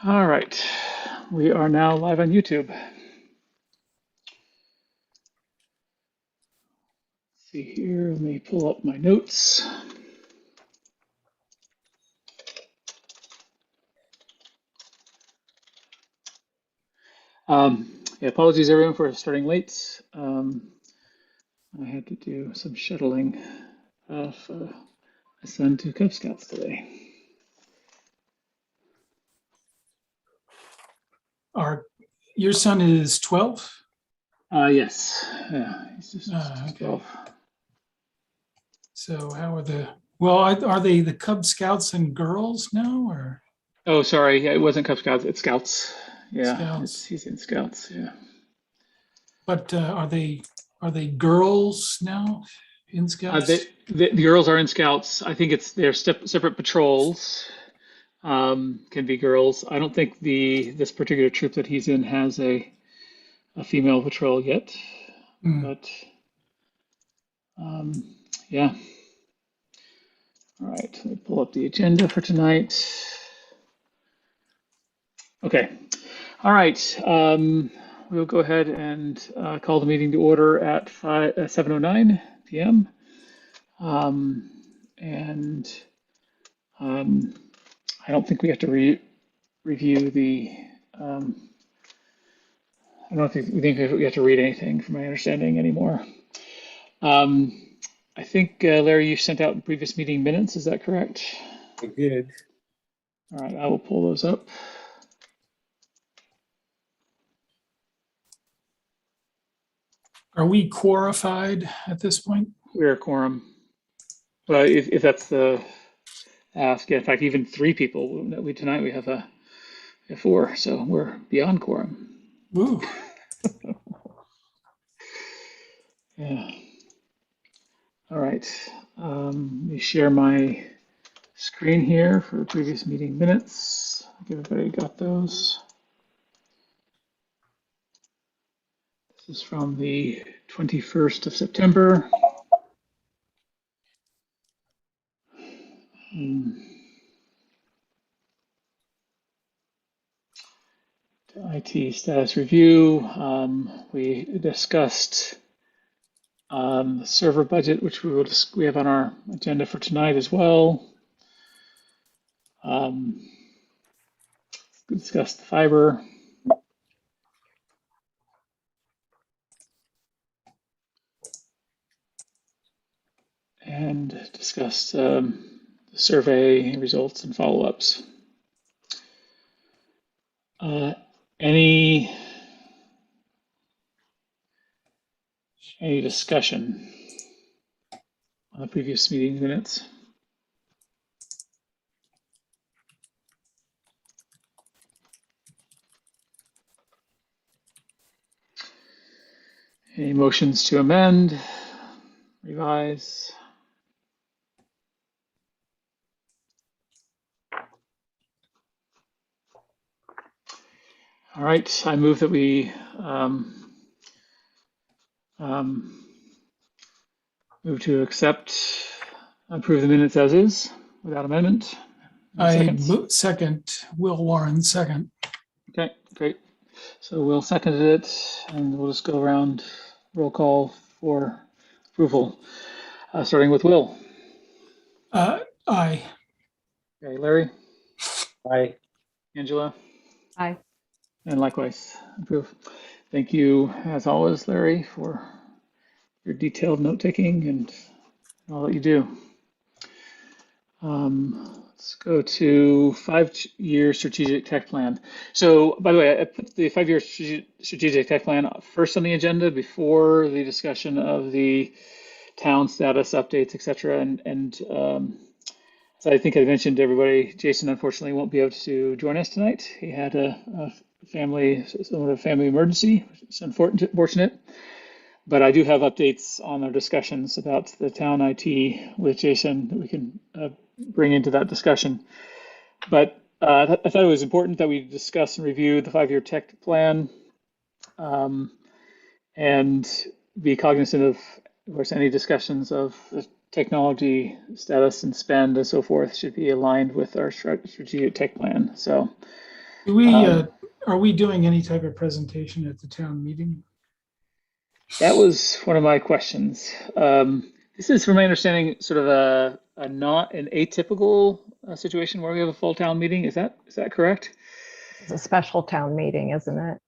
All right, we are now live on YouTube. Let's see here, let me pull up my notes. Yeah, apologies everyone for starting late. I had to do some shuttling of my son to Cub Scouts today. Your son is 12? Yes, yeah, he's just Okay. 12. So how are they the Cub Scouts and girls now, or Oh, sorry, yeah, it wasn't Cub Scouts, it's Scouts. Yeah, Scouts? he's in Scouts, yeah. But are they girls now in Scouts? The girls are in Scouts. I think they're separate patrols. Can be girls. I don't think this particular troop that he's in has a female patrol yet, Hmm. but um, yeah. All right, let me pull up the agenda for tonight. Okay. All right. We'll go ahead and call the meeting to order at 7:09 p.m. Um, and I don't think we have to review the. Um, I don't think we have to read anything, from my understanding, anymore. Um, I think Larry, you sent out previous meeting minutes. Is that correct? I did. All right, I will pull those up. Are we quorified at this point? We're a quorum. Well, if that's the ask, yeah, in fact, even three people. Tonight we have a four, so we're beyond quorum. Ooh. Yeah. All right. Let me share my screen here for previous meeting minutes. I think everybody got those. This is from the 21st of September. IT status review. We discussed the server budget, which we have on our agenda for tonight as well. We discussed the fiber. And discussed the survey results and follow-ups. Any discussion on the previous meeting minutes? Any motions to amend, revise? All right, I move that we move to approve the minutes as is without amendment. Second. Will Warren, second. Okay, great. So Will seconded it, and we'll just go around roll call for approval, starting with Will. Aye. Okay, Larry, Aye. Angela, Aye. and likewise approve. Thank you, as always, Larry, for your detailed note taking and all that you do. Let's go to 5-year strategic tech plan. So, by the way, I put the 5-year strategic tech plan first on the agenda before the discussion of the town status updates, etc. And so I think I mentioned to everybody, Jason unfortunately won't be able to join us tonight. He had a family emergency, which is unfortunate. But I do have updates on our discussions about the town IT with Jason that we can bring into that discussion. But I thought it was important that we discuss and review the 5-year tech plan and be cognizant of course, any discussions of the technology status and spend and so forth should be aligned with our strategic tech plan. So Do we, Um, are we doing any type of presentation at the town meeting? That was one of my questions. This is, from my understanding, sort of a not an atypical situation where we have a full town meeting. Is that correct? It's a special town meeting, isn't it?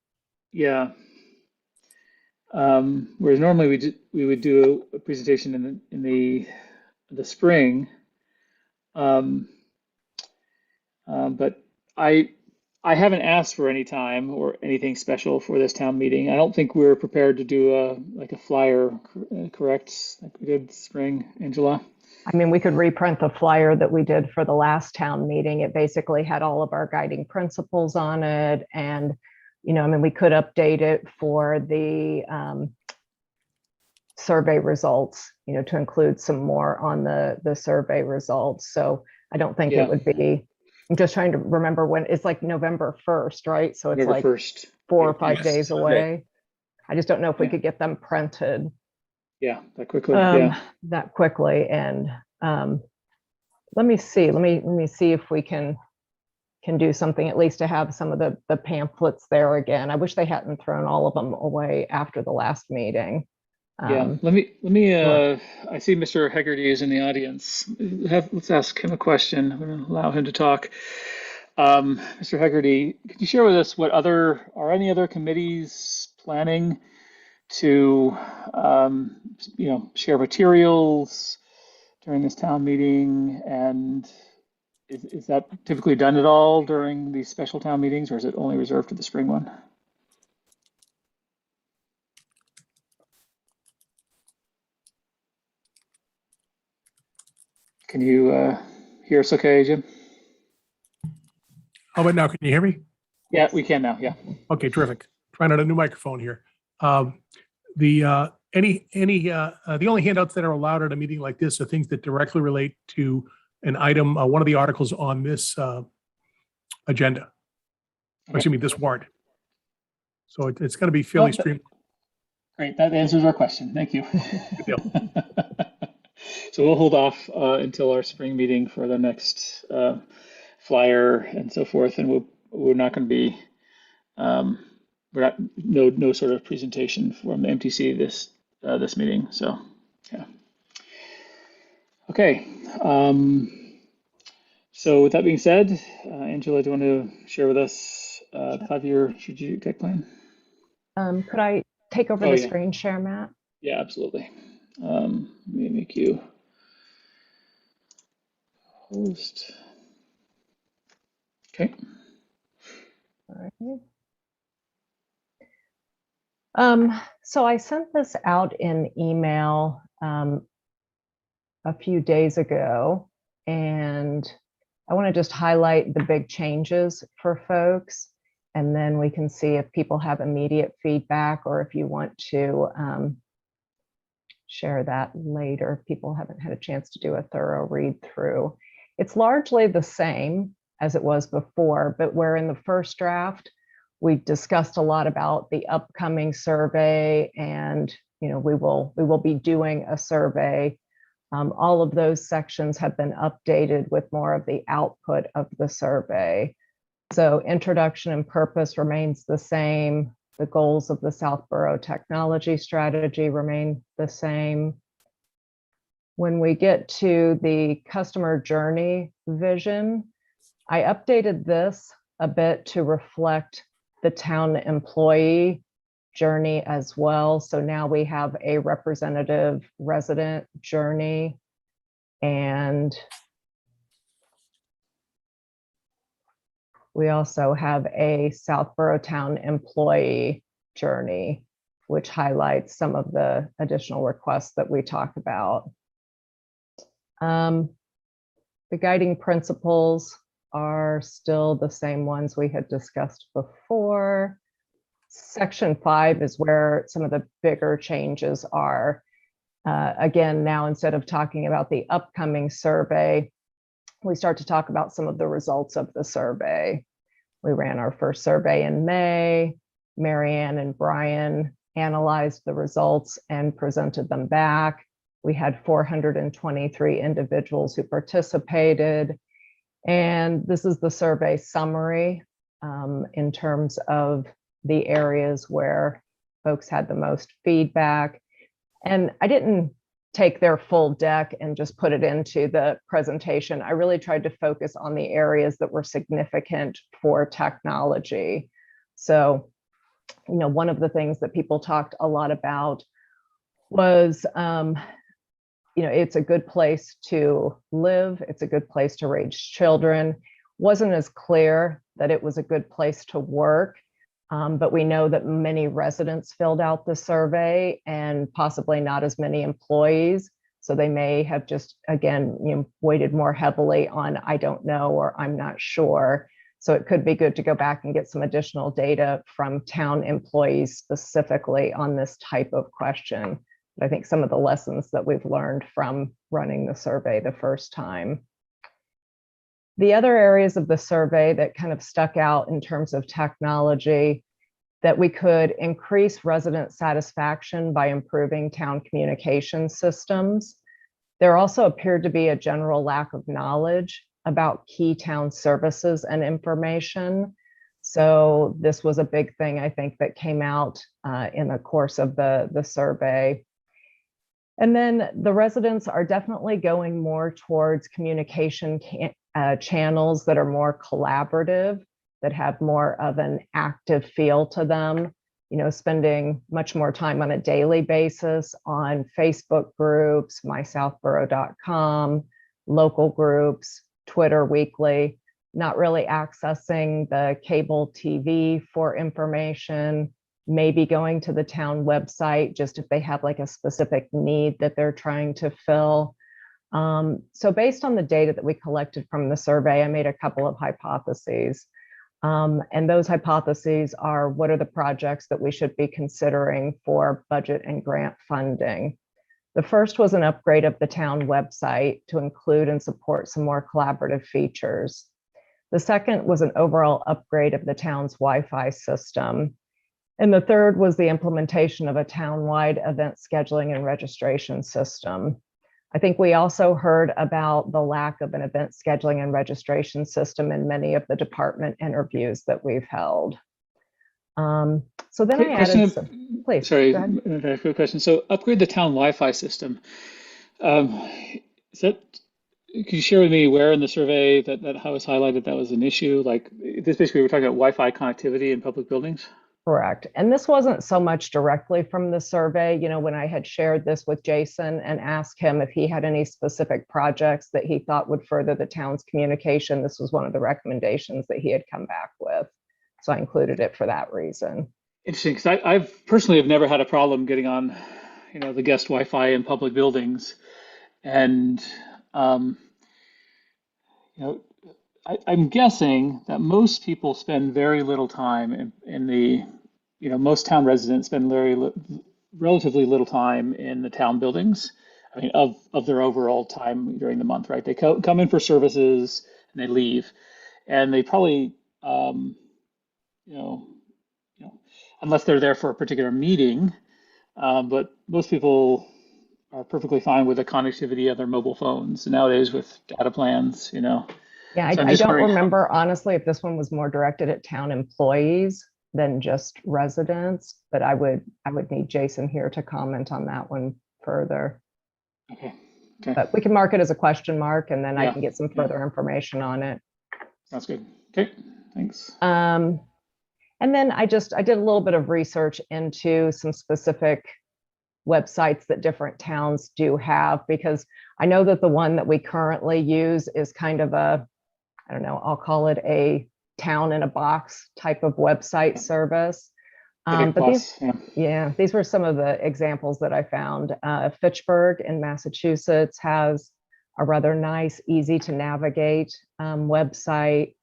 Yeah. Whereas normally we would do a presentation in the spring. Um, but I I haven't asked for any time or anything special for this town meeting. I don't think we were prepared to do a flyer, correct? Like we did spring, Angela. I mean, we could reprint the flyer that we did for the last town meeting. It basically had all of our guiding principles on it. And, I mean, we could update it for the survey results, to include some more on the survey results. So I don't think Yeah, it would be, I'm just trying to remember when, it's like November 1st, right? So it's November like 1st. 4 or Right, 5 next days Sunday. away. I just don't know if we Yeah, could get them printed yeah, that quickly. Yeah, that quickly. And let me see if we can do something, at least to have some of the pamphlets there again. I wish they hadn't thrown all of them away after the last meeting. yeah. Um, Let me. sure. I see Mr. Hegarty is in the audience. Let's ask him a question. I'm going to allow him to talk. Mr. Hegarty, could you share with us are any other committees planning to, share materials during this town meeting? And is that typically done at all during these special town meetings, or is it only reserved for the spring one? Can you hear us okay, Jim? How about now? Can you hear me? Yeah, we can now. Yeah. Okay, terrific. Trying out a new microphone here. The only handouts that are allowed at a meeting like this are things that directly relate to an item, one of the articles on this agenda. Okay. Excuse me, this warrant. So it's going to be Well, fairly streamlined. great. That answers our question. Thank you. Good deal. So we'll hold off until our spring meeting for the next flyer and so forth, and we're not going to be we're not no sort of presentation from the MTC this meeting. So yeah. Okay. So with that being said, Angela, do you want to share with us the 5-year strategic tech plan? Could I take over Oh the yeah, screen share, Matt? yeah, absolutely. Let me make you host. Okay. All right. So I sent this out in email a few days ago, and I want to just highlight the big changes for folks, and then we can see if people have immediate feedback or if you want to share that later. If people haven't had a chance to do a thorough read through. It's largely the same as it was before, but where in the first draft, we discussed a lot about the upcoming survey, and we will be doing a survey. All of those sections have been updated with more of the output of the survey. So introduction and purpose remains the same. The goals of the Southborough technology strategy remain the same. When we get to the customer journey vision, I updated this a bit to reflect the town employee journey as well. So now we have a representative resident journey, and we also have a Southborough town employee journey, which highlights some of the additional requests that we talk about. The guiding principles are still the same ones we had discussed before. Section 5 is where some of the bigger changes are. Again, now instead of talking about the upcoming survey, we start to talk about some of the results of the survey. We ran our first survey in May. Marianne and Brian analyzed the results and presented them back. We had 423 individuals who participated. And this is the survey summary. in terms of the areas where folks had the most feedback. And I didn't take their full deck and just put it into the presentation. I really tried to focus on the areas that were significant for technology. So, one of the things that people talked a lot about was, it's a good place to live. It's a good place to raise children. Wasn't as clear that it was a good place to work. But we know that many residents filled out the survey and possibly not as many employees. So they may have just, again, weighted more heavily on I don't know or I'm not sure. So it could be good to go back and get some additional data from town employees specifically on this type of question. But I think some of the lessons that we've learned from running the survey the first time. The other areas of the survey that kind of stuck out in terms of technology, that we could increase resident satisfaction by improving town communication systems. There also appeared to be a general lack of knowledge about key town services and information. So this was a big thing, I think, that came out in the course of the survey. And then the residents are definitely going more towards communication channels that are more collaborative, that have more of an active feel to them, spending much more time on a daily basis on Facebook groups, mysouthborough.com, local groups, Twitter weekly, not really accessing the cable TV for information, maybe going to the town website just if they have like a specific need that they're trying to fill. So based on the data that we collected from the survey, I made a couple of hypotheses. And those hypotheses are, what are the projects that we should be considering for budget and grant funding? The first was an upgrade of the town website to include and support some more collaborative features. The second was an overall upgrade of the town's Wi-Fi system. And the third was the implementation of a town-wide event scheduling and registration system. I think we also heard about the lack of an event scheduling and registration system in many of the department interviews that we've held. So then I added some, please. Sorry, go ahead. very quick question. So upgrade the town Wi-Fi system. Is that, could you share with me where in the survey that how it's highlighted that was an issue? Like this, basically we're talking about Wi-Fi connectivity in public buildings. Correct. And this wasn't so much directly from the survey. When I had shared this with Jason and asked him if he had any specific projects that he thought would further the town's communication, this was one of the recommendations that he had come back with. So I included it for that reason. Interesting, because I've personally have never had a problem getting on, the guest Wi-Fi in public buildings, and I'm guessing that most people spend very little time in the, most town residents spend relatively little time in the town buildings. I mean, of their overall time during the month, right? They come in for services and they leave, and they probably, unless they're there for a particular meeting, but most people are perfectly fine with the connectivity of their mobile phones nowadays with data plans, Yeah, So I'm I just don't wondering- remember honestly if this one was more directed at town employees than just residents, but I would need Jason here to comment on that one further. Okay. But we can mark it as a question mark, and then I Yeah, can get some further information on it. Sounds good. Okay, thanks. And then I did a little bit of research into some specific websites that different towns do have, because I know that the one that we currently use is kind of a, I don't know, I'll call it a town in a box type of website service. But these were some of the examples that I found. Fitchburg in Massachusetts has a rather nice, easy to navigate website.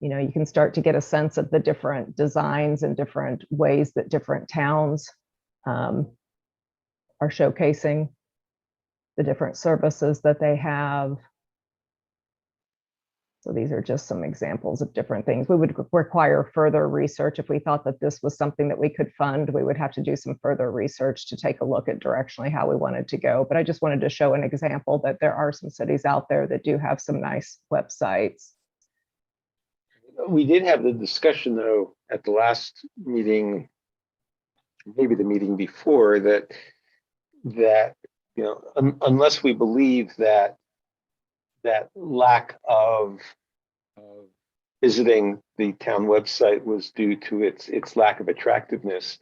You can start to get a sense of the different designs and different ways that different towns are showcasing the different services that they have. So these are just some examples of different things. We would require further research. If we thought that this was something that we could fund, we would have to do some further research to take a look at directionally how we wanted to go. But I just wanted to show an example that there are some cities out there that do have some nice websites. We did have the discussion though at the last meeting, maybe the meeting before, that unless we believe that lack of visiting the town website was due to its lack of attractiveness,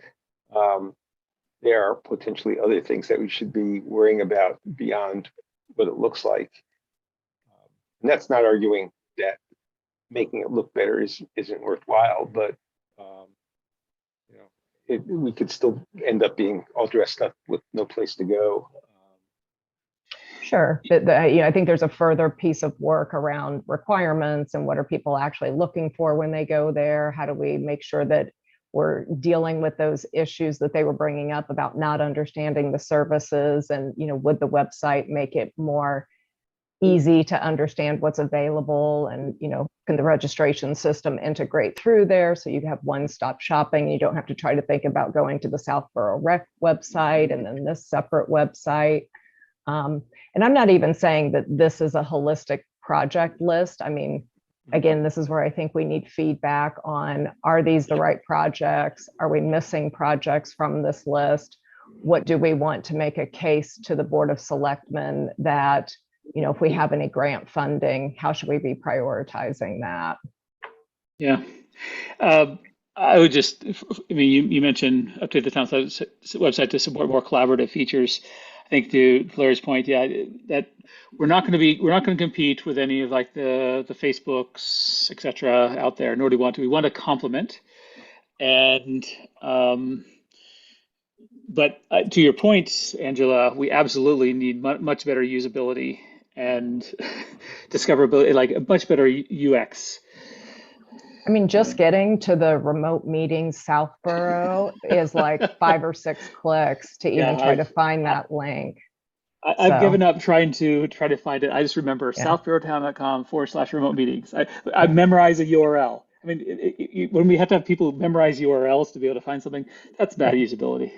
there are potentially other things that we should be worrying about beyond what it looks like. And that's not arguing that making it look better isn't worthwhile, but we could still end up being all dressed up with no place to go. Sure, but I think there's a further piece of work around requirements and what are people actually looking for when they go there? How do we make sure that we're dealing with those issues that they were bringing up about not understanding the services, and would the website make it more easy to understand what's available, and can the registration system integrate through there so you have one-stop shopping? You don't have to try to think about going to the Southborough Rec website and then this separate website. And I'm not even saying that this is a holistic project list. I mean, again, this is where I think we need feedback on, are these the right projects? Are we missing projects from this list? What do we want to make a case to the Board of Selectmen that, if we have any grant funding, how should we be prioritizing that? Yeah. I would you mentioned update the town website to support more collaborative features. I think to Larry's point, that we're not going to compete with any of like the Facebooks, et cetera, out there, nor do we want to. We want to complement. And, but to your point, Angela, we absolutely need much better usability and discoverability, like a much better UX. I mean, just getting to the remote meetings Southborough is like 5 or 6 clicks to even try to find that link. I've given up trying to find it. I just remember southboroughtown.com/remote meetings. I memorize a URL. I mean, when we have to have people memorize URLs to be able to find something, that's bad usability.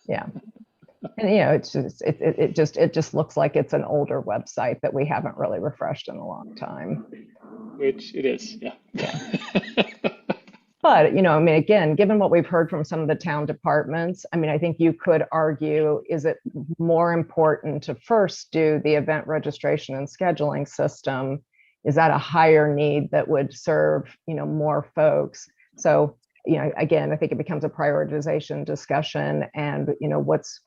Yeah. And it just looks like it's an older website that we haven't really refreshed in a long time. Which it is, yeah. But, I mean, again, given what we've heard from some of the town departments, I mean, I think you could argue, is it more important to first do the event registration and scheduling system? Is that a higher need that would serve, more folks? So, again, I think it becomes a prioritization discussion, and, what's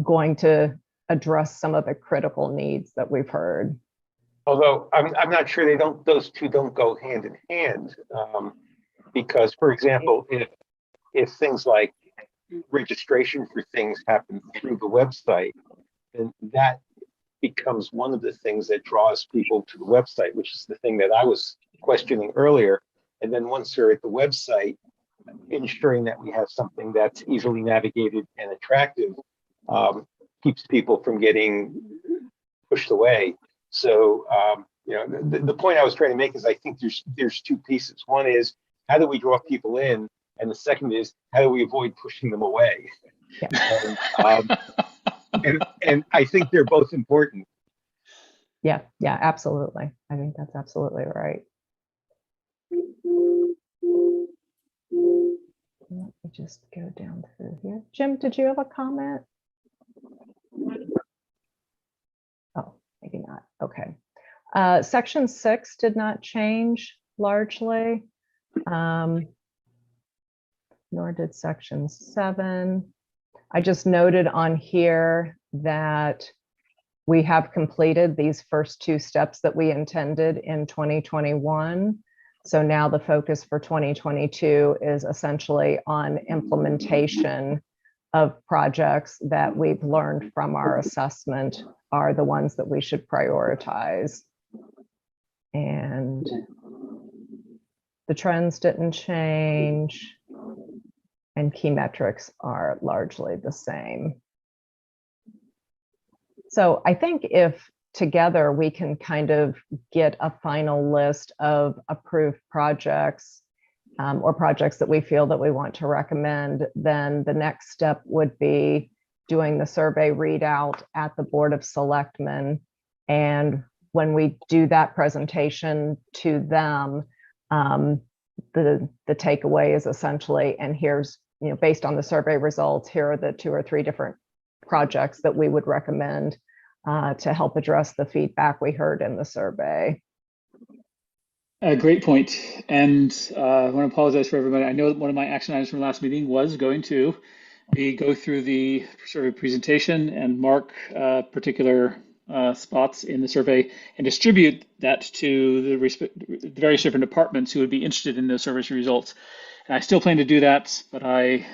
going to address some of the critical needs that we've heard. Although I'm not sure those two don't go hand in hand, because, for example, if things like registration for things happen through the website, then that becomes one of the things that draws people to the website, which is the thing that I was questioning earlier. And then once they're at the website, ensuring that we have something that's easily navigated and attractive keeps people from getting pushed away. So, the point I was trying to make is I think there's two pieces. One is, how do we draw people in? And the second is, how do we avoid pushing them away? Yeah. And I think they're both important. Yeah, absolutely. I think that's absolutely right. Let me just go down through here. Jim, did you have a comment? Oh, maybe not. Okay. Section 6 did not change largely, nor did section 7. I just noted on here that we have completed these first 2 steps that we intended in 2021. So now the focus for 2022 is essentially on implementation of projects that we've learned from our assessment are the ones that we should prioritize. And the trends didn't change, and key metrics are largely the same. So I think if together we can kind of get a final list of approved projects or projects that we feel that we want to recommend, then the next step would be doing the survey readout at the Board of Selectmen. And when we do that presentation to them, The takeaway is essentially, and here's, based on the survey results, here are the 2 or 3 different projects that we would recommend to help address the feedback we heard in the survey. A great point. And I want to apologize for everybody. I know that one of my action items from last meeting was going to be go through the survey presentation and mark particular spots in the survey and distribute that to the various different departments who would be interested in those survey results. And I still plan to do that, but I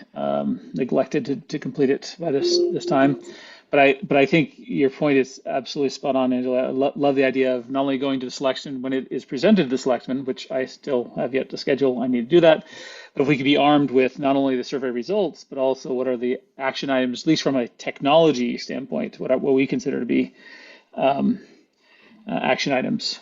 neglected to complete it by this time. But I think your point is absolutely spot on, Angela. I love the idea of not only going to the selection when it is presented to the selectmen, which I still have yet to schedule. I need to do that. But if we could be armed with not only the survey results, but also what are the action items, at least from a technology standpoint, what we consider to be action items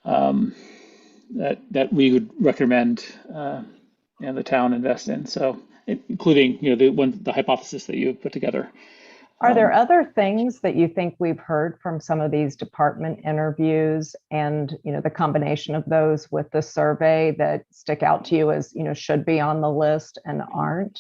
that we would recommend the town invest in. So including the hypothesis that you put together. Are there other things that you think we've heard from some of these department interviews and, the combination of those with the survey that stick out to you as, should be on the list and aren't?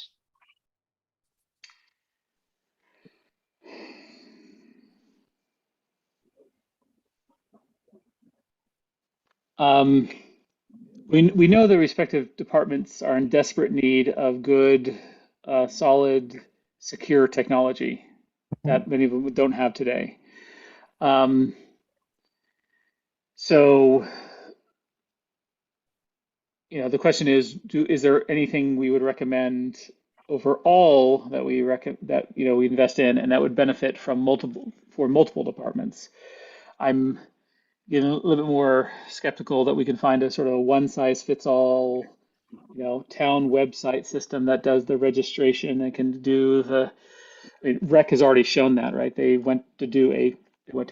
We know the respective departments are in desperate need of good, solid, secure technology that many of them don't have today. So, the question is there anything we would recommend overall that we we invest in and that would benefit from multiple departments? I'm getting a little bit more skeptical that we can find a sort of one size fits all, town website system that does the registration and can do rec has already shown that, right? They went to a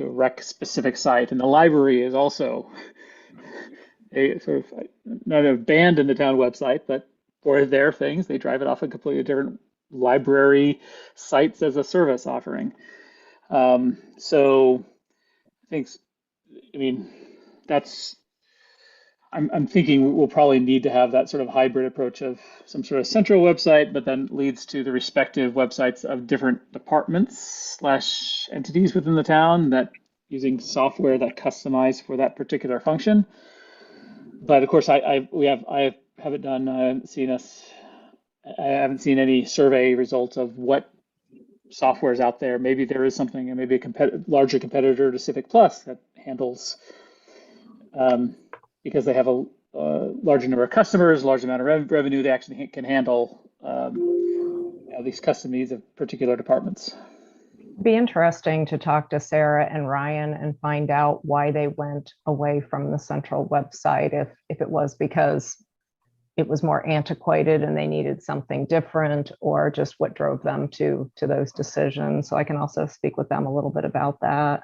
rec specific site, and the library is also a sort of not abandoned the town website, but for their things, they drive it off a completely different library sites as a service offering. So I think, I'm thinking we'll probably need to have that sort of hybrid approach of some sort of central website, but then leads to the respective websites of different departments / entities within the town that using software that customize for that particular function. But of course, I haven't done. I haven't seen any survey results of what software is out there. Maybe there is something, and maybe a larger competitor to Civic Plus that handles. Because they have a larger number of customers, large amount of revenue, they actually can handle these custom needs of particular departments. It'd be interesting to talk to Sarah and Ryan and find out why they went away from the central website, if it was because it was more antiquated and they needed something different, or just what drove them to those decisions. So I can also speak with them a little bit about that.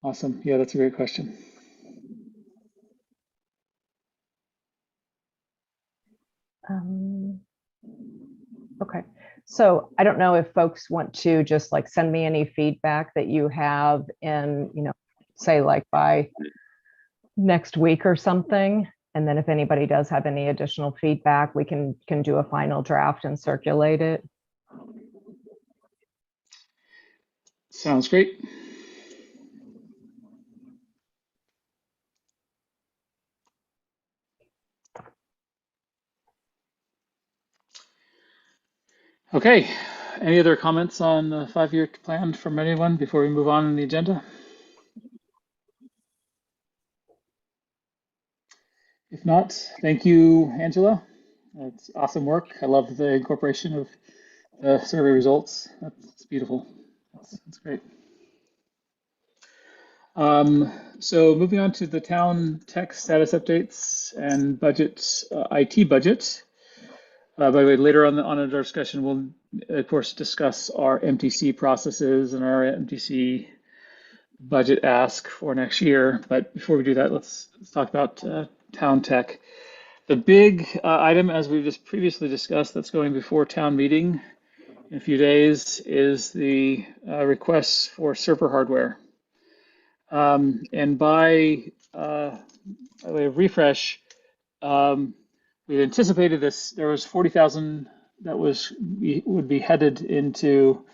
Awesome. Yeah, that's a great question. Okay, so I don't know if folks want to just send me any feedback that you have in, say by next week or something. And then if anybody does have any additional feedback, we can do a final draft and circulate it. Sounds great. Okay, any other comments on the 5-year plan from anyone before we move on in the agenda? If not, thank you, Angela. That's awesome work. I love the incorporation of the survey results. That's beautiful. That's great. So moving on to the town tech status updates and budgets, IT budget. By the way, later on in our discussion, we'll of course discuss our MTC processes and our MTC budget ask for next year. But before we do that, let's talk about town tech. The big item, as we've just previously discussed, that's going before town meeting in a few days, is the requests for server hardware. And by way of refresh, we anticipated this. There was 40,000 that would be headed into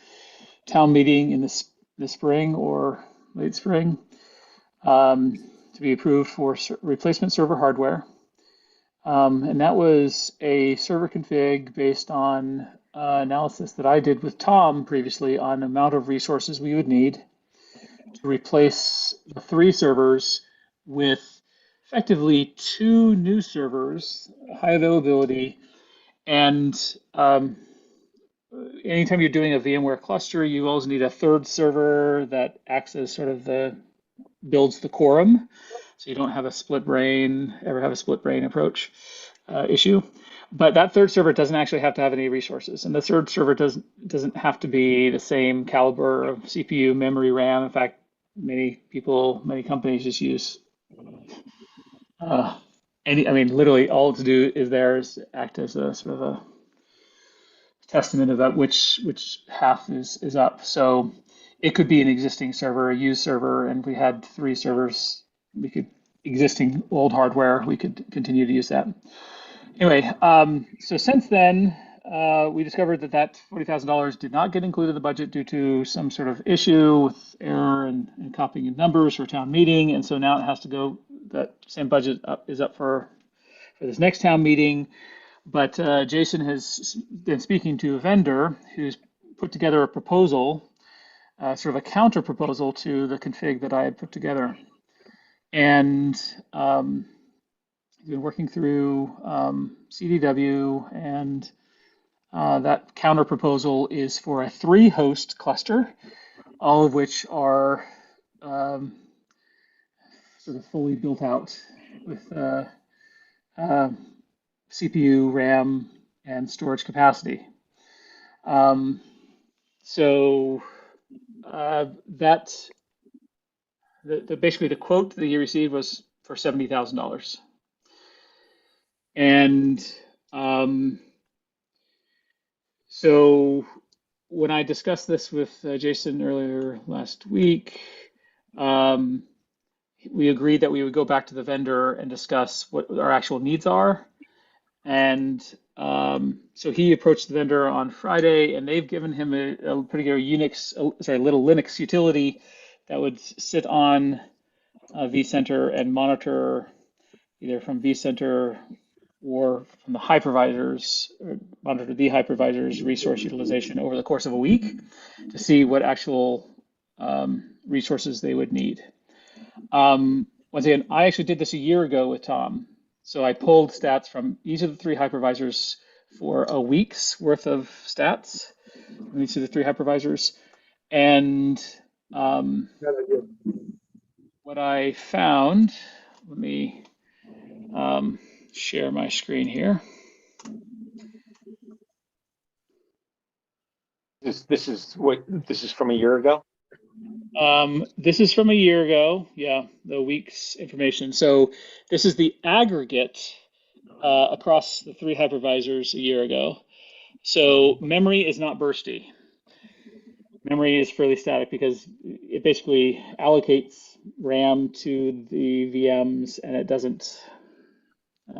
town meeting in the spring or late spring, to be approved for replacement server hardware. And that was a server config based on analysis that I did with Tom previously on the amount of resources we would need to replace the 3 servers with effectively 2 new servers, high availability, and anytime you're doing a VMware cluster, you always need a 3rd server that acts as sort of builds the quorum, so you don't have ever have a split brain approach issue. But that 3rd server doesn't actually have to have any resources, and the 3rd server doesn't have to be the same caliber of CPU, memory, RAM. In fact, many companies just use literally all to do is act as a sort of a testament about which half is up. So it could be an existing server, a used server, and if we had 3 servers, existing old hardware, we could continue to use that. Anyway, so since then, we discovered that $40,000 did not get included in the budget due to some sort of issue with error and copying of numbers for town meeting, and so now it has to go. That same budget is up for this next town meeting. But Jason has been speaking to a vendor who's put together a proposal, sort of a counter proposal to the config that I had put together. And he's been working through CDW, and that counter proposal is for a 3-host cluster, all of which are sort of fully built out with CPU, RAM, and storage capacity. So basically the quote that you received was for $70,000. And so when I discussed this with Jason earlier last week, we agreed that we would go back to the vendor and discuss what our actual needs are. And so he approached the vendor on Friday, and they've given him a pretty good little Linux utility that would sit on vCenter and monitor either from vCenter or from the hypervisors, or monitor the hypervisors' resource utilization over the course of a week to see what actual resources they would need. Once again, I actually did this a year ago with Tom. So I pulled stats from each of the 3 hypervisors for a week's worth of stats from each of the 3 hypervisors. And what I found, let me share my screen here. This is from a year ago? This is from a year ago. Yeah, the week's information. So this is the aggregate across the 3 hypervisors a year ago. So memory is not bursty. Memory is fairly static because it basically allocates RAM to the VMs and it doesn't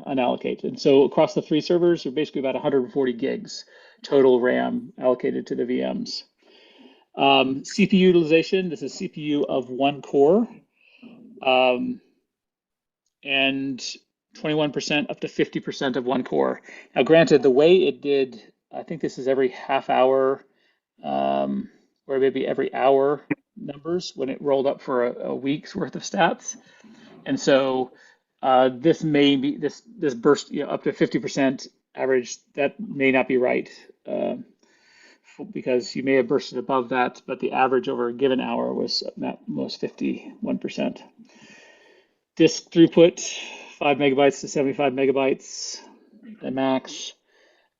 unallocate. And so across the 3 servers, are basically about 140 gigs total RAM allocated to the VMs. CPU utilization, this is CPU of 1 core, and 21% up to 50% of 1 core. Now, granted, the way it did, I think this is every half hour, or maybe every hour numbers when it rolled up for a week's worth of stats. And so this may be, this burst, up to 50% average, that may not be right. Because you may have bursted above that, but the average over a given hour was at most 51%. Disk throughput, 5 megabytes to 75 megabytes at max.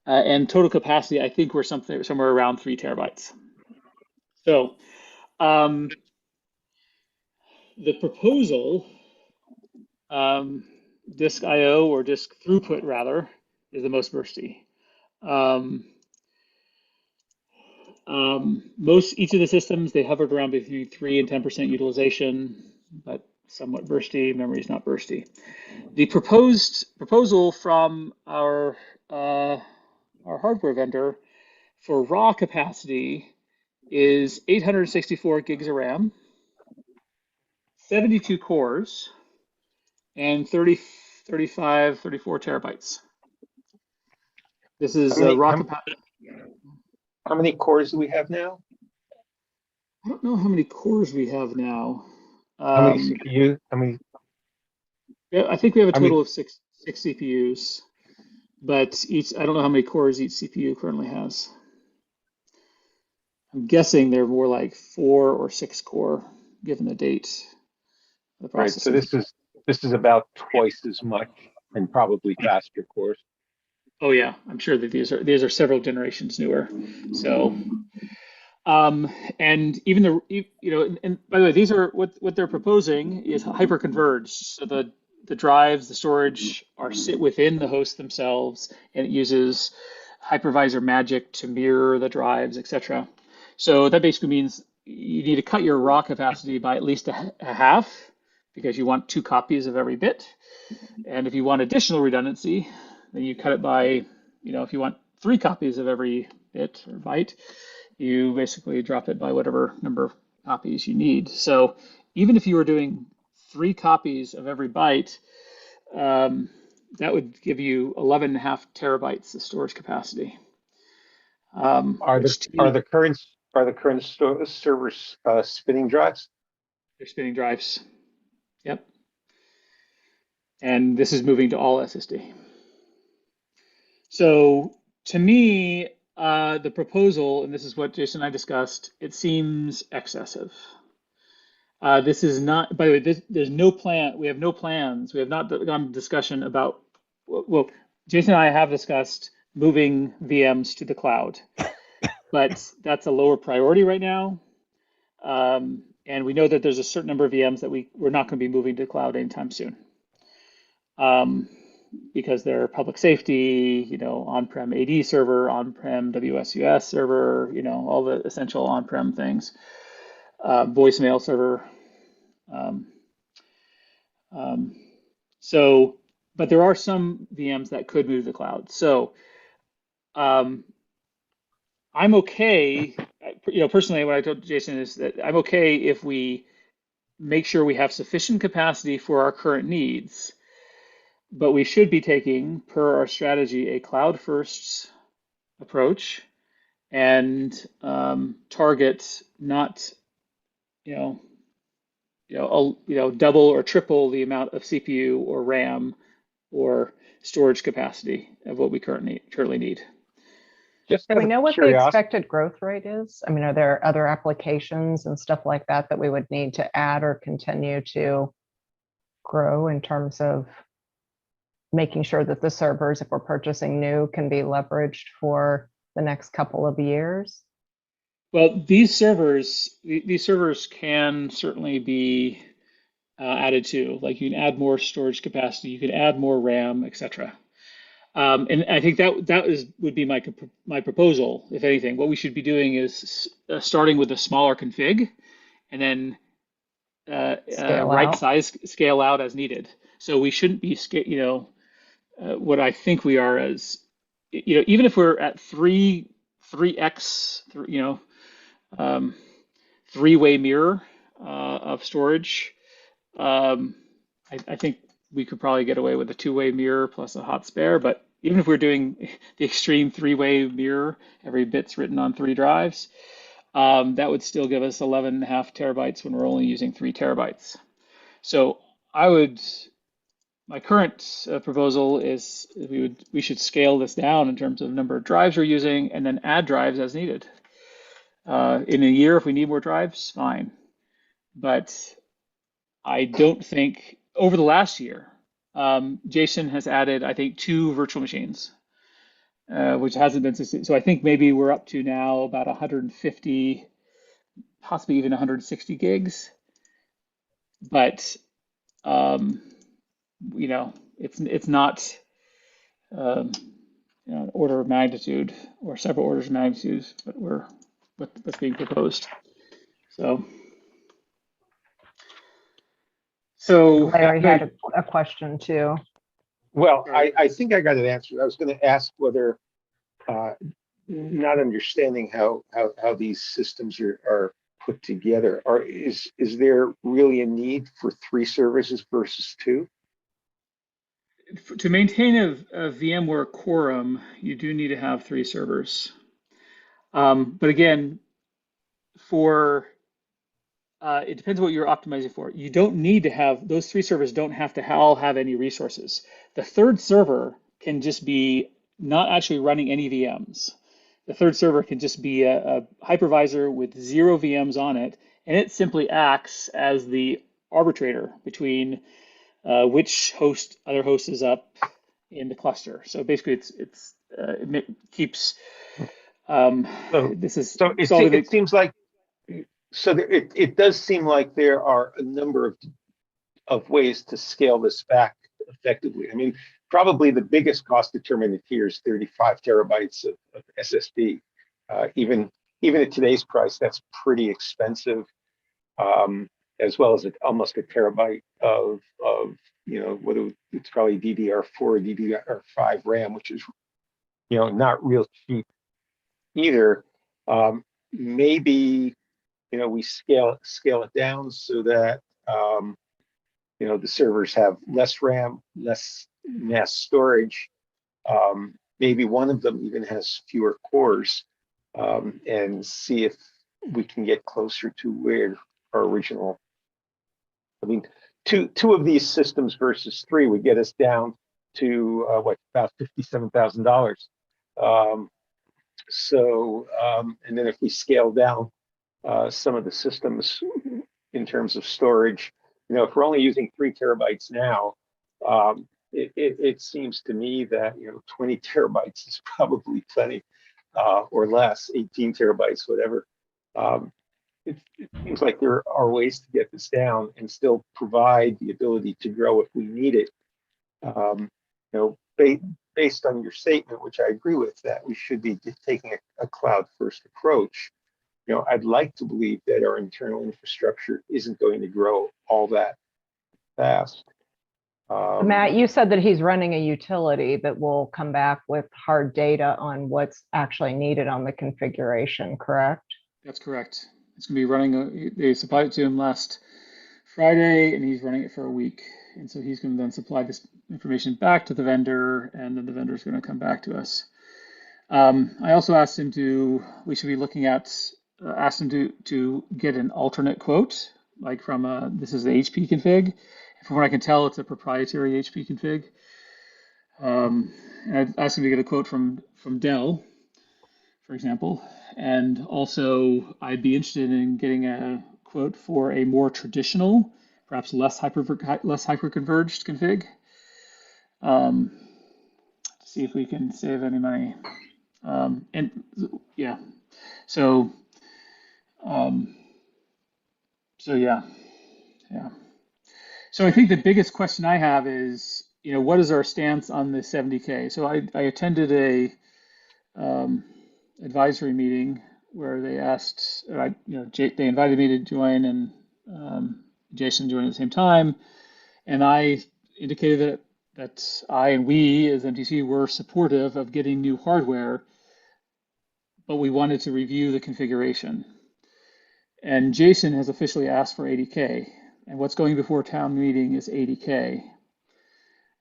And total capacity, I think we're somewhere around 3 terabytes. So the proposal, disk IO or disk throughput rather, is the most bursty. Each of the systems, they hovered around between 3 and 10% utilization. but somewhat bursty. Memory is not bursty. The proposal from our hardware vendor for raw capacity is 864 gigs of RAM, 72 cores, and 34 terabytes. This is raw capacity. How many cores do we have now? I don't know how many cores we have now. How many CPU? How many? Yeah, I think we have a I mean, total of six CPUs, but I don't know how many cores each CPU currently has. I'm guessing they're more like 4 or 6 core, given the date of the right. So processing. this is about twice as much and probably faster cores. Oh yeah, I'm sure that these are several generations newer. So, and even and by the way, these are what they're proposing is hyper-converged. So the drives, the storage sit within the host themselves, and it uses hypervisor magic to mirror the drives, etc. So that basically means you need to cut your raw capacity by at least a half because you want 2 copies of every bit. And if you want additional redundancy, then you cut it by, if you want 3 copies of every bit or byte, you basically drop it by whatever number of copies you need. So even if you were doing 3 copies of every byte, that would give you 11.5 terabytes of storage capacity. Are the current servers spinning drives? They're spinning drives. Yep. And this is moving to all SSD. So to me, the proposal, and this is what Jason and I discussed, it seems excessive. This is not, by the way, there's no plan. We have no plans. We have not gone to discussion about, well, Jason and I have discussed moving VMs to the cloud, but that's a lower priority right now. And we know that there's a certain number of VMs that we're not going to be moving to the cloud anytime soon. Because they're public safety, on-prem AD server, on-prem WSUS server, all the essential on-prem things, voicemail server. But there are some VMs that could move to the cloud. So I'm okay, personally, what I told Jason is that I'm okay if we make sure we have sufficient capacity for our current needs. But we should be taking, per our strategy, a cloud-first approach and target not, double or triple the amount of CPU or RAM or storage capacity of what we currently need. Just Do out we of know what the curiosity, expected growth rate is? I mean, are there other applications and stuff like that that we would need to add or continue to grow in terms of making sure that the servers, if we're purchasing new, can be leveraged for the next couple of years? Well, these servers can certainly be added to. Like you can add more storage capacity, you can add more RAM, etc. And I think that would be my proposal. If anything, what we should be doing is starting with a smaller config, and then right size scale out as needed. So we shouldn't be what I think we are as even if we're at 3x, 3-way mirror of storage. I think we could probably get away with a 2-way mirror plus a hot spare, but even if we're doing the extreme 3-way mirror, every bit's written on 3 drives, that would still give us 11.5 terabytes when we're only using 3 terabytes. So my current proposal is we should scale this down in terms of number of drives we're using and then add drives as needed. In a year, if we need more drives, fine. But I don't think over the last year, Jason has added, I think, 2 virtual machines, which hasn't been sustained. So I think maybe we're up to now about 150, possibly even 160 gigs. But it's not an order of magnitude or several orders of magnitude, but what's being proposed. So. So Larry had a question too. Well, Sorry. I think I got it answered. I was going to ask whether, not understanding how these systems are put together, or is there really a need for 3 services versus 2? To maintain a VMware quorum, you do need to have 3 servers. But again, for it depends what you're optimizing for. You don't need to have those 3 servers. Don't have to all have any resources. The 3rd server can just be not actually running any VMs. The 3rd server can just be a hypervisor with 0 VMs on it, and it simply acts as the arbitrator between which other host is up in the cluster. So basically, it keeps So, this is so solving it seems like, it does seem like there are a number of ways to scale this back effectively. I mean, probably the biggest cost determinant here is 35 terabytes of SSD. Even at today's price, that's pretty expensive, as well as almost a terabyte of whether it's probably DDR4 or DDR5 RAM, which is not real cheap either. Maybe we scale it down so that the servers have less RAM, less mass storage. Maybe one of them even has fewer cores, and see if we can get closer to where our original. I mean, two of these systems versus 3 would get us down to about $57,000. And then if we scale down some of the systems in terms of storage, if we're only using 3 terabytes now, it seems to me that 20 terabytes is probably plenty, or less, 18 terabytes, whatever. It seems like there are ways to get this down and still provide the ability to grow if we need it. Based on your statement, which I agree with, that we should be taking a cloud-first approach. I'd like to believe that our internal infrastructure isn't going to grow all that fast. Matt, you said that he's running a utility that will come back with hard data on what's actually needed on the configuration, correct? That's correct. It's going to be running. They supplied it to him last Friday, and he's running it for a week. And so he's going to then supply this information back to the vendor, and then the vendor is going to come back to us. I also asked him we should be looking at, asked him to get an alternate quote, like from this is the HP config. From what I can tell, it's a proprietary HP config. And I asked him to get a quote from Dell, for example. And also, I'd be interested in getting a quote for a more traditional, perhaps less hyper-converged config. To see if we can save any money. And yeah, so yeah. So I think the biggest question I have is, what is our stance on the 70K? So I attended a advisory meeting where they asked, they invited me to join, and Jason joined at the same time, and I indicated that I and we as MTC were supportive of getting new hardware, but we wanted to review the configuration. And Jason has officially asked for 80K, and what's going before town meeting is 80K.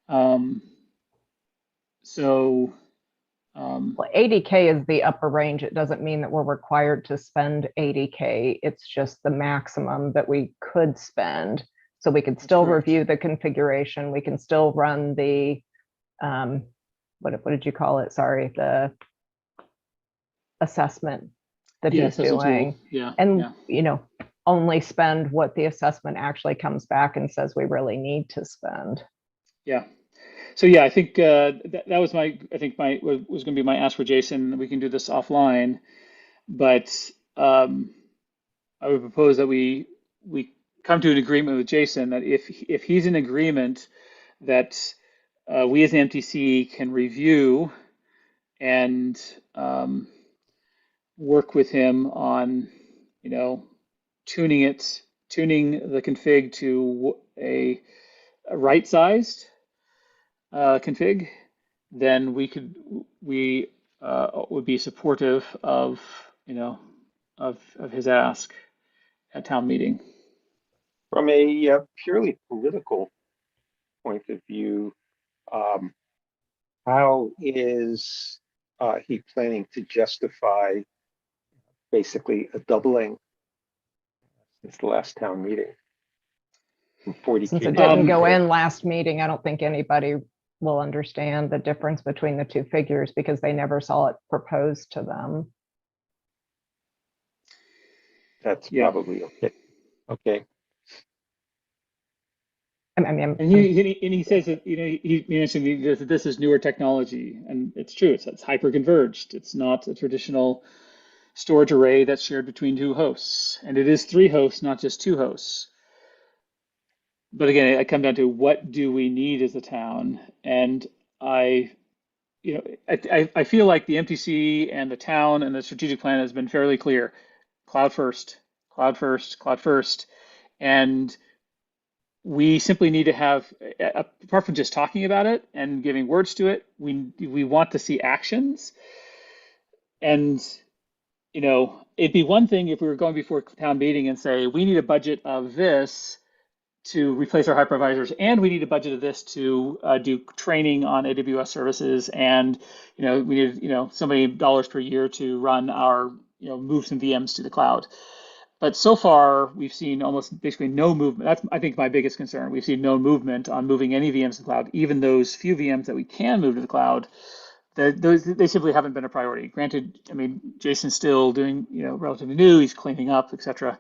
Well, 80K is the upper range. It doesn't mean that we're required to spend 80K. It's just the maximum that we could spend. So we could still review the configuration. We can still run the, what did you call it? Sorry, the assessment that he's doing. Yeah. And, only spend what the assessment actually comes back and says we really need to spend. Yeah. So yeah, I think that was was going to be my ask for Jason. We can do this offline, but I would propose that we come to an agreement with Jason that if he's in agreement that we as an MTC can review and work with him on tuning it tuning the config to a right-sized config, then we would be supportive of, of his ask at town meeting. From a purely political point of view, how is he planning to justify basically a doubling since the last town meeting from 40K? Since it to didn't go 100K? in last meeting, I don't think anybody will understand the difference between the two figures because they never saw it proposed to them. That's Yeah. probably okay. Okay. I mean, And he says that, he mentioned that this is newer technology, and it's true. It's hyper converged. It's not a traditional storage array that's shared between two hosts, and it is 3 hosts, not just 2 hosts. But again, I come down to what do we need as a town, and I feel like the MTC and the town and the strategic plan has been fairly clear: cloud first, cloud first, cloud first, and we simply need to have, apart from just talking about it and giving words to it, we want to see actions. And it'd be one thing if we were going before town meeting and say we need a budget of this to replace our hypervisors, and we need a budget of this to do training on AWS services, and we need so many dollars per year to run our move some VMs to the cloud. But so far, we've seen almost basically no movement. That's, I think, my biggest concern. We've seen no movement on moving any VMs to the cloud, even those few VMs that we can move to the cloud. They simply haven't been a priority. Granted, I mean, Jason's still doing, relatively new. He's cleaning up, etc.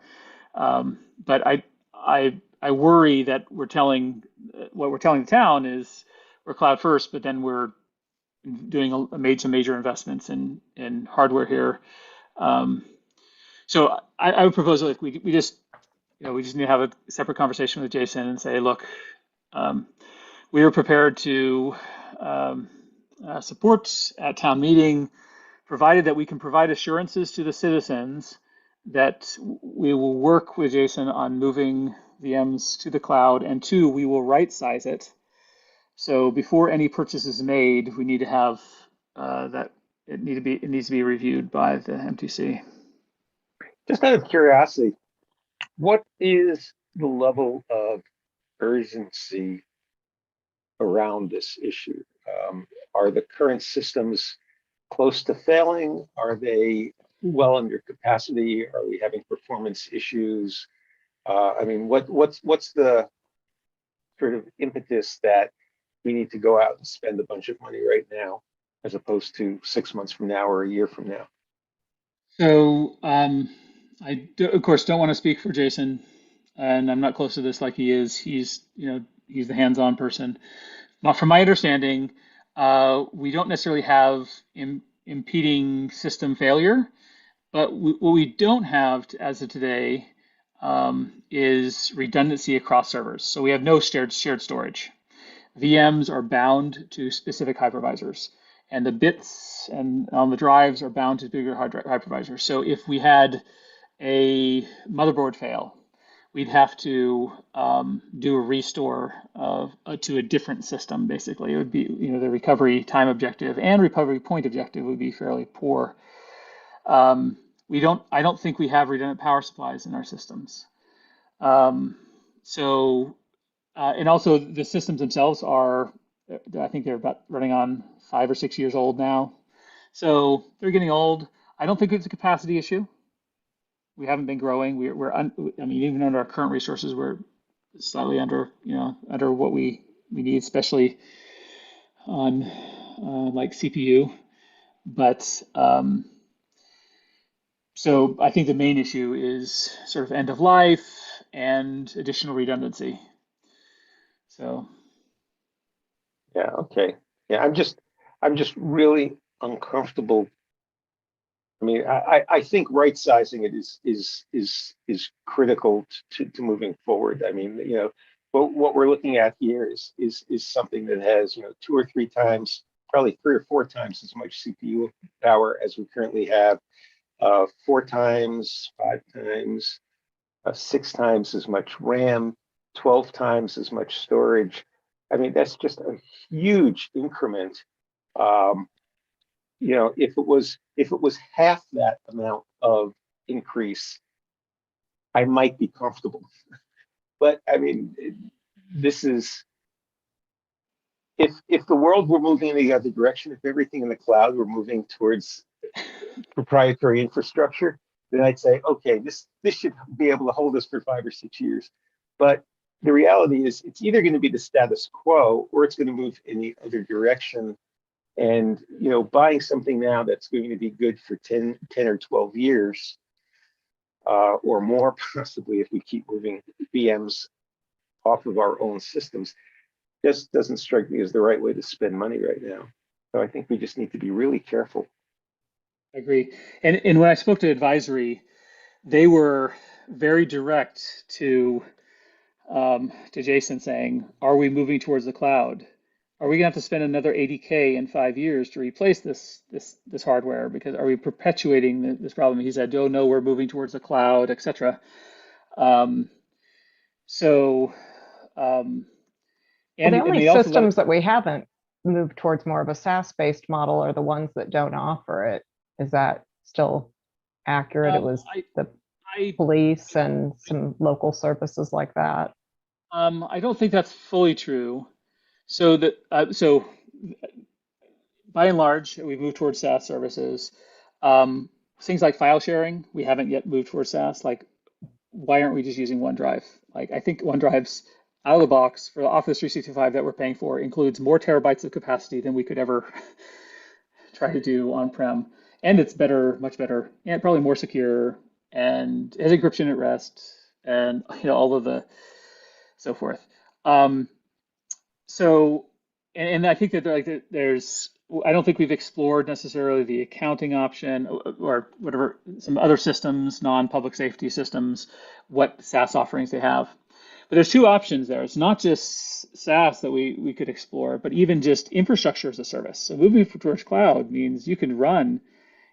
But I worry that what we're telling the town is we're cloud first, but then we're doing some major investments in hardware here. So I would propose like we just need to have a separate conversation with Jason and say, look, we are prepared to support at town meeting, provided that we can provide assurances to the citizens that we will work with Jason on moving VMs to the cloud, and 2, we will right size it. So before any purchase is made, we need to have that it needs to be reviewed by the MTC. Just out of curiosity, what is the level of urgency around this issue? Are the current systems close to failing? Are they well under capacity? Are we having performance issues? I mean, what's the sort of impetus that we need to go out and spend a bunch of money right now, as opposed to 6 months from now or a year from now? So of course, don't want to speak for Jason, and I'm not close to this like he is. He's the hands-on person. But from my understanding, we don't necessarily have impeding system failure, but what we don't have as of today is redundancy across servers. So we have no shared storage. VMs are bound to specific hypervisors, and the bits and on the drives are bound to bigger hypervisors. So if we had a motherboard fail, we'd have to do a restore to a different system. Basically, it would be the recovery time objective and recovery point objective would be fairly poor. I don't think we have redundant power supplies in our systems. And also the systems themselves are, I think they're about running on 5 or 6 years old now. So they're getting old. I don't think it's a capacity issue. We haven't been growing. I mean, even under our current resources, we're slightly under what we need, especially on like CPU. But so I think the main issue is sort of end of life and additional redundancy. So Yeah, okay. Yeah, I'm just really uncomfortable. I mean, I think right sizing it is critical to moving forward. I mean, what we're looking at here is something that has 2 or 3 times, probably 3 or 4 times as much CPU power as we currently have, 4 times, 5 times 6 times as much RAM, 12 times as much storage. I mean, that's just a huge increment. You know, if it was half that amount of increase, I might be comfortable. But I mean, this is if the world were moving in the other direction, if everything in the cloud were moving towards proprietary infrastructure, then I'd say, okay, this should be able to hold us for 5 or 6 years. But the reality is it's either going to be the status quo or it's going to move in the other direction. And you know, buying something now that's going to be good for 10 or 12 years or more, possibly, if we keep moving VMs off of our own systems, just doesn't strike me as the right way to spend money right now. So I think we just need to be really careful. I agree. And when I spoke to advisory, they were very direct to Jason saying, "Are we moving towards the cloud? Are we going to have to spend another 80K in 5 years to replace this hardware? Because are we perpetuating this problem?" He said, "Oh no, we're moving towards the cloud, etc." Um, so um, Well, the and only they also let systems that we haven't moved towards more of a SaaS-based model are the ones that don't offer it. Is that still accurate? It um, was the I police and some local services like that. I don't think that's fully true. So by and large, we've moved towards SaaS services. Um, Things like file sharing, we haven't yet moved towards SaaS. Like, why aren't we just using OneDrive? Like, I think OneDrive's out of the box for the Office 365 that we're paying for includes more terabytes of capacity than we could ever try to do on-prem. And it's better, much better, and probably more secure, and has encryption at rest, and all of the so forth. Um, so, and I think that there's, I don't think we've explored necessarily the accounting option or whatever, some other systems, non-public safety systems, what SaaS offerings they have. But there's two options there. It's not just SaaS that we could explore, but even just infrastructure as a service. So moving towards cloud means you can run,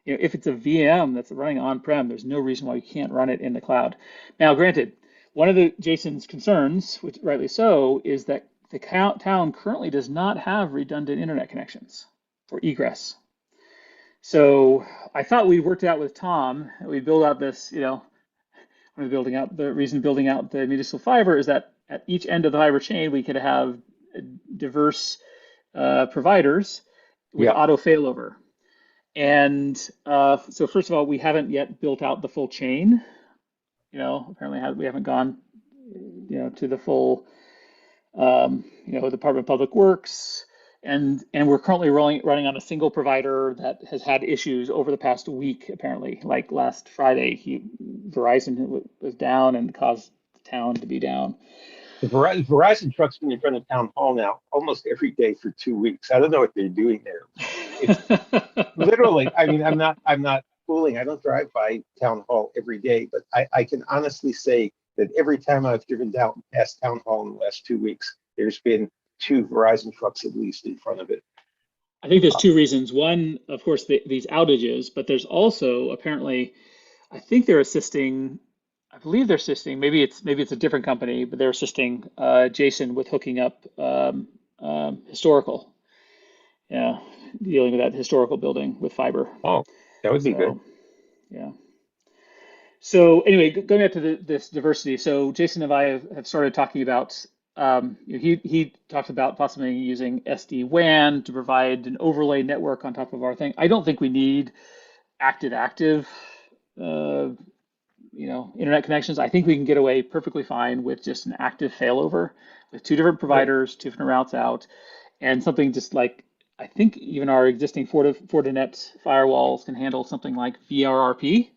if it's a VM that's running on-prem, there's no reason why you can't run it in the cloud. Now, granted, one of Jason's concerns, which rightly so, is that the town currently does not have redundant internet connections for egress. So I thought we worked out with Tom, we build out this, the reason building out the municipal fiber is that at each end of the fiber chain, we could have diverse providers with Yeah. auto failover. And so first of all, we haven't yet built out the full chain. Apparently we haven't gone, to the full, Department of Public Works, and we're currently running on a single provider that has had issues over the past week. Apparently, like last Friday, Verizon was down and caused the town to be down. The Verizon truck's been in front of town hall now almost every day for 2 weeks. I don't know what they're doing there. It's literally, I mean, I'm not fooling. I don't drive by town hall every day, but I can honestly say that every time I've driven down past town hall in the last 2 weeks, there's been 2 Verizon trucks at least in front of it. I think there's two reasons. One, of course, these outages, but there's also apparently, I think they're assisting. I believe they're assisting. Maybe it's a different company, but they're assisting Jason with hooking up historical. Yeah, dealing with that historical building with fiber. Oh, that would be good. So yeah. So anyway, going back to this diversity. So Jason and I have started talking about. He talked about possibly using SD-WAN to provide an overlay network on top of our thing. I don't think we need active internet connections. I think we can get away perfectly fine with just an active failover with two different Right. providers, two different routes out, and something just like, I think even our existing Fortinet firewalls can handle something like VRRP,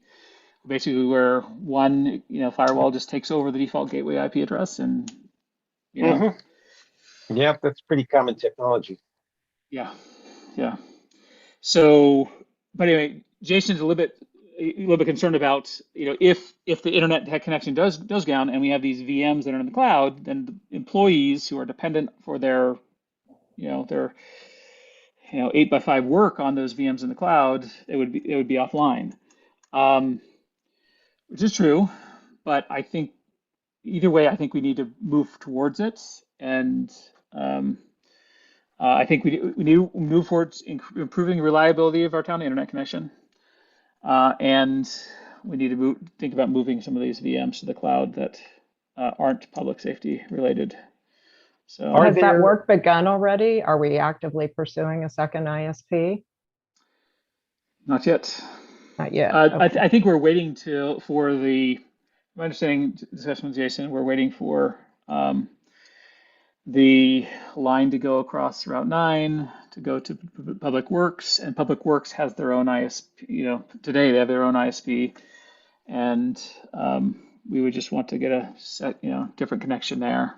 basically where one firewall just takes over the default gateway IP address, and Yeah, that's pretty common technology. yeah, yeah. So, but anyway, Jason's a little bit concerned about, if the internet connection does go down and we have these VMs that are in the cloud, then the employees who are dependent for their 8x5 work on those VMs in the cloud, it would be offline, which is true. but I think either way, I think we need to move towards it, and um, I think we need to move towards improving the reliability of our town internet connection, and we need to think about moving some of these VMs to the cloud that aren't public safety related. So Are Has that there, work begun already? Are we actively pursuing a second ISP? not yet. Not yet. Okay. I think we're waiting for my understanding discussion with Jason, we're waiting for the line to go across Route 9 to go to Public Works, and Public Works has their own ISP. Today they have their own ISP, and we would just want to get a different connection there.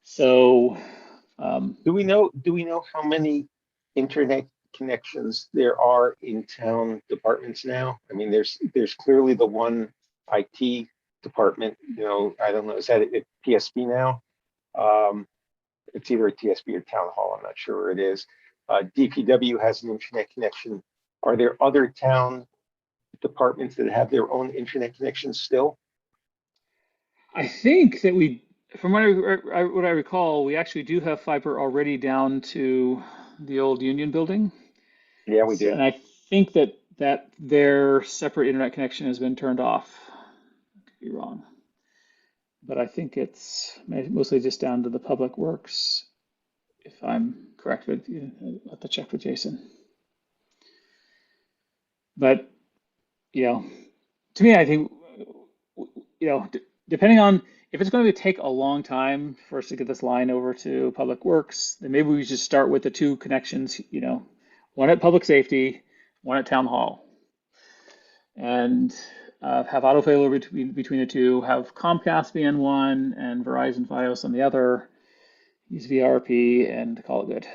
So do we know how many internet connections there are in town departments now? I mean, there's clearly the one IT department, I don't know, is that at TSB now? It's either a TSB or town hall, I'm not sure where it is. DPW has an internet connection. Are there other town departments that have their own internet connections still? I think that from what I recall, we actually do have fiber already down to the old Union building. Yeah, we do. And I think that their separate internet connection has been turned off. I could be wrong, but I think it's mostly just down to the Public Works, if I'm correct. But I'll have to check with Jason. But to me, I think depending on if it's going to take a long time for us to get this line over to Public Works, then maybe we should start with the two connections, one at Public Safety, one at Town Hall, and have autofailover between the two, have Comcast be on one and Verizon Fios on the other, use VRP, and call it good.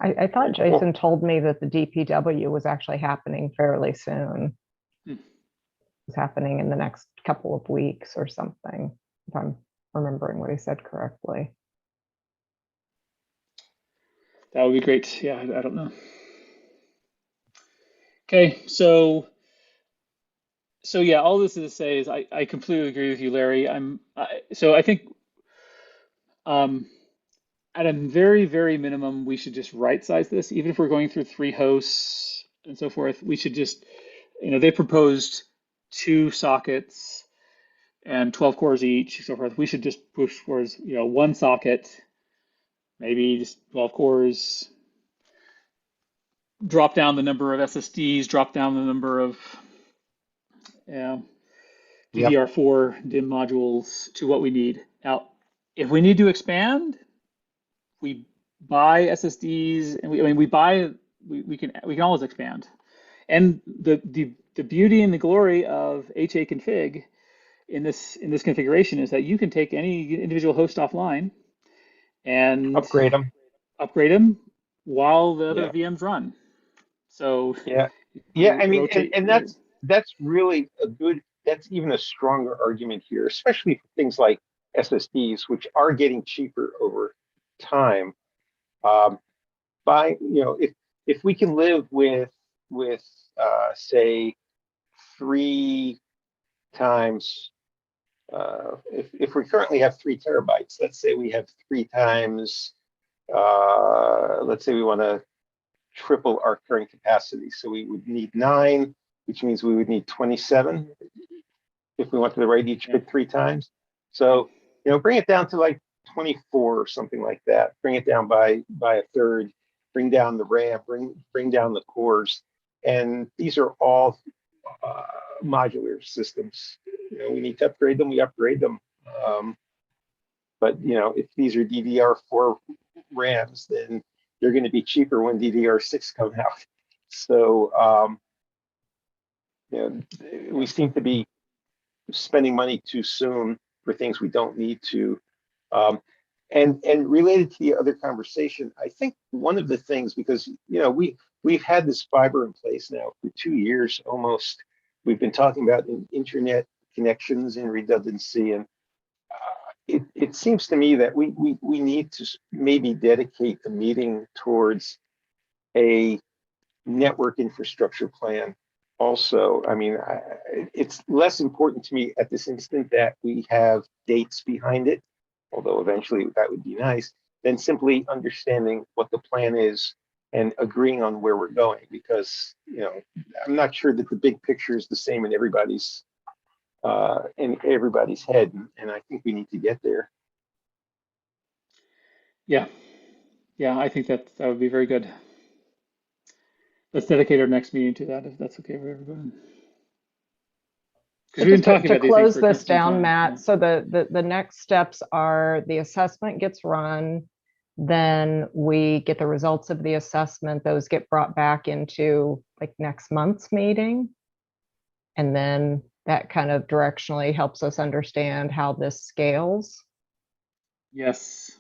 I thought Jason told me that the DPW was actually happening fairly soon. It's happening in the next couple of weeks or something, if I'm remembering what he said correctly. That would be great. Yeah, I don't know. Okay, so yeah, all this is to say is I completely agree with you, Larry. So I think at a very, very minimum, we should just right size this. Even if we're going through 3 hosts and so forth, we should just, they proposed 2 sockets and 12 cores each, so forth. We should just push towards, 1 socket, maybe just 12 cores, drop down the number of SSDs, drop down the number of DDR4 DIMM modules to what we need. Now, if we need to expand, we buy SSDs, and we can always expand. And the beauty and the glory of HA config in this configuration is that you can take any individual host offline and Upgrade them while the other VMs run. So yeah, I mean, and that's really that's even a stronger argument here, especially for things like SSDs, which are getting cheaper over time. If we can live with say 3 times, if we currently have 3 terabytes, let's say we have 3 times, let's say we want to triple our current capacity. So we would need 9, which means we would need 27 if we wanted to write each bit 3 times. So, bring it down to like 24 or something like that. Bring it down by a third, bring down the RAM, bring down the cores. And these are all modular systems. We need to upgrade them, we upgrade them. But if these are DDR4 RAMs, then they're going to be cheaper when DDR6 come out. So we seem to be spending money too soon for things we don't need to. And related to the other conversation, I think one of the things, because we've had this fiber in place now for 2 years almost. We've been talking about internet connections and redundancy, and it seems to me that we need to maybe dedicate the meeting towards a network infrastructure plan. also, I mean, it's less important to me at this instant that we have dates behind it, although eventually that would be nice, than simply understanding what the plan is and agreeing on where we're going. Because, you know, I'm not sure that the big picture is the same in everybody's head, and I think we need to get there. Yeah, yeah, I think that would be very good. Let's dedicate our next meeting to that if that's okay with everyone. Because we've been Just talking to about these things close for this some down, time. Matt, Yeah. so the next steps are the assessment gets run, then we get the results of the assessment, those get brought back into like next month's meeting. And then that kind of directionally helps us understand how this scales. Yes.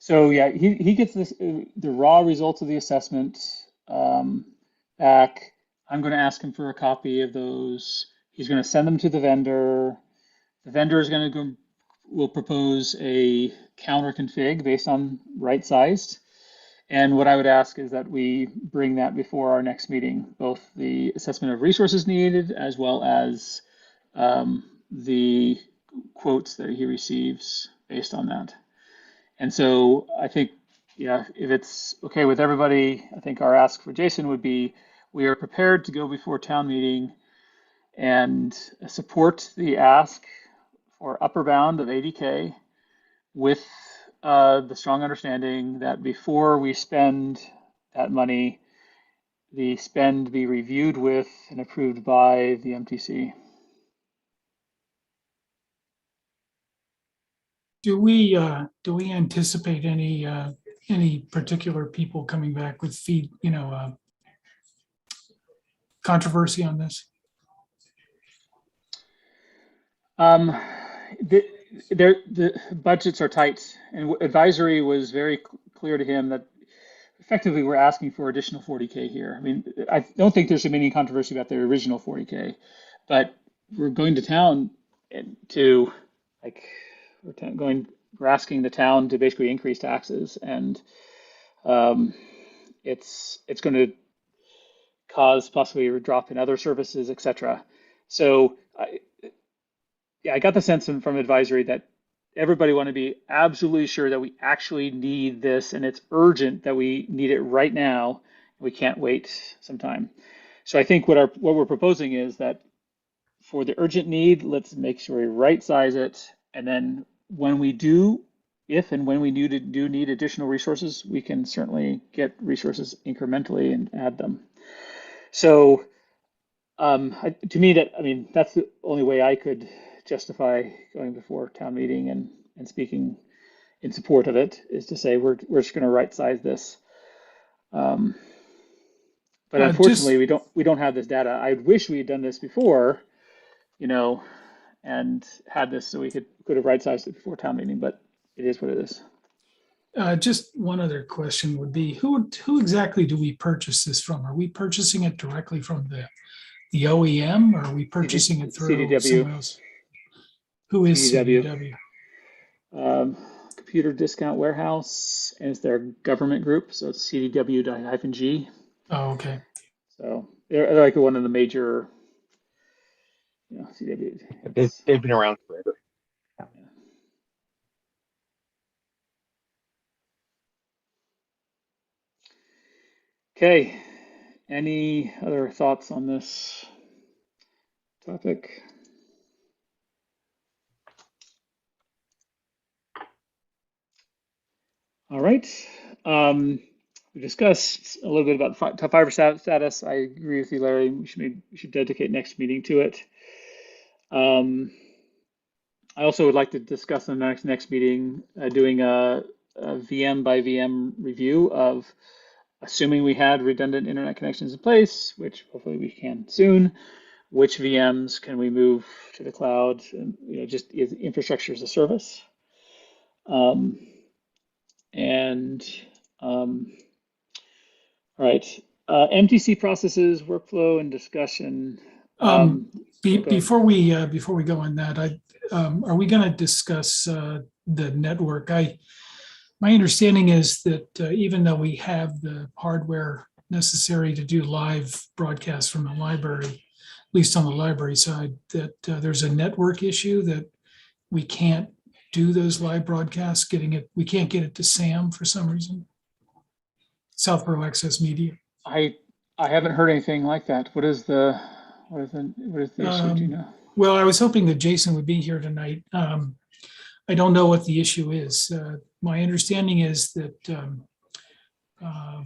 So yeah, he gets this the raw results of the assessment back. I'm going to ask him for a copy of those. He's going to send them to the vendor. The vendor is going to go, will propose a counter config based on right sized. And what I would ask is that we bring that before our next meeting, both the assessment of resources needed as well as the quotes that he receives based on that. And so I think, yeah, if it's okay with everybody, I think our ask for Jason would be, we are prepared to go before town meeting and support the ask for upper bound of 80K with the strong understanding that before we spend that money, the spend be reviewed with and approved by the MTC. Do we anticipate any particular people coming back with controversy on this? The budgets are tight, and advisory was very clear to him that effectively we're asking for additional 40K here. I mean, I don't think there's any controversy about the original 40K, but we're going to town to like we're asking the town to basically increase taxes, and it's going to cause possibly a drop in other services, etc. So I got the sense from advisory that everybody want to be absolutely sure that we actually need this and it's urgent that we need it right now. We can't wait some time. So I think what we're proposing is that for the urgent need, let's make sure we right size it. And then when we do, if and when we do need additional resources, we can certainly get resources incrementally and add them. So to me, that's the only way I could justify going before town meeting and speaking in support of it, is to say we're just going to right size this. But unfortunately, we don't have this data. I wish we had done this before, and had this so we could have right sized it before town meeting. But it is what it is. Just one other question would be, who exactly do we purchase this from? Are we purchasing it directly from the OEM, or are we purchasing it through CDW. someone else? Who is CDW? CDW? Computer Discount Warehouse, and it's their government group, so it's CDW-G. Oh, okay. So they're like one of the major, CDW. They've been around forever. Okay, any other thoughts on this topic? All right. We discussed a little bit about the top 5 status. I agree with you, Larry. We should dedicate next meeting to it. I also would like to discuss in the next meeting doing a VM by VM review of, assuming we had redundant internet connections in place, which hopefully we can soon, which VMs can we move to the cloud, and just infrastructure as a service. All right, MTC processes, workflow, and discussion. Before we go on that, are we going to discuss the network? My understanding is that even though we have the hardware necessary to do live broadcasts from the library, at least on the library side, that there's a network issue that we can't do those live broadcasts, we can't get it to Sam for some reason. Southborough Access Media. I haven't heard anything like that. What is the issue? Do you know? Well, I was hoping that Jason would be here tonight. I don't know what the issue is. My understanding is that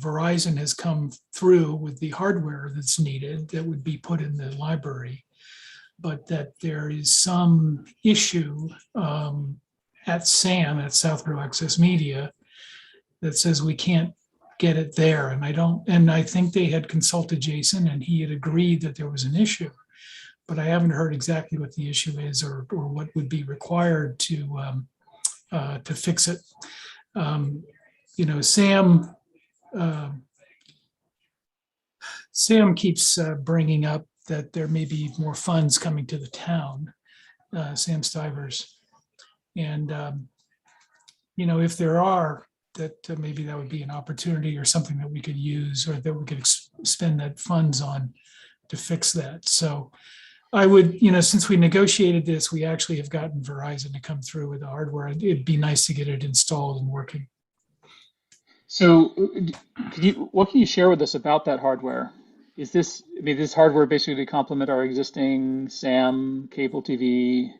Verizon has come through with the hardware that's needed that would be put in the library, but that there is some issue at SAM, at Southborough Access Media, that says we can't get it there. And I think they had consulted Jason and he had agreed that there was an issue, but I haven't heard exactly what the issue is or what would be required to fix it. Sam keeps bringing up that there may be more funds coming to the town, Sam Stivers. And, if there are, that maybe that would be an opportunity or something that we could use or that we could spend that funds on to fix that. So I would, since we negotiated this, we actually have gotten Verizon to come through with the hardware. It'd be nice to get it installed and working. So what can you share with us about that hardware? Is this hardware basically to complement our existing SAM cable TV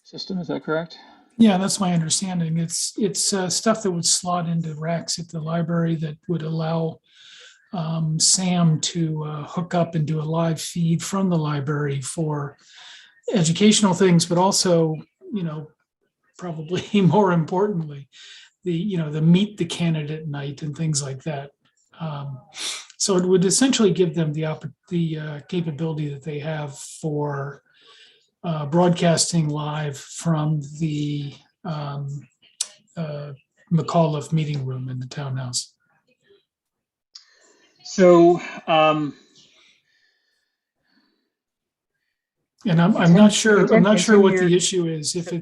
system? Is that correct? Yeah, that's my understanding. It's stuff that would slot into racks at the library that would allow Sam to hook up and do a live feed from the library for educational things, but also, probably more importantly, the meet the candidate night and things like that. So it would essentially give them the capability that they have for broadcasting live from the McAuliffe meeting room in the townhouse. So, and I'm not sure what the years- issue is. If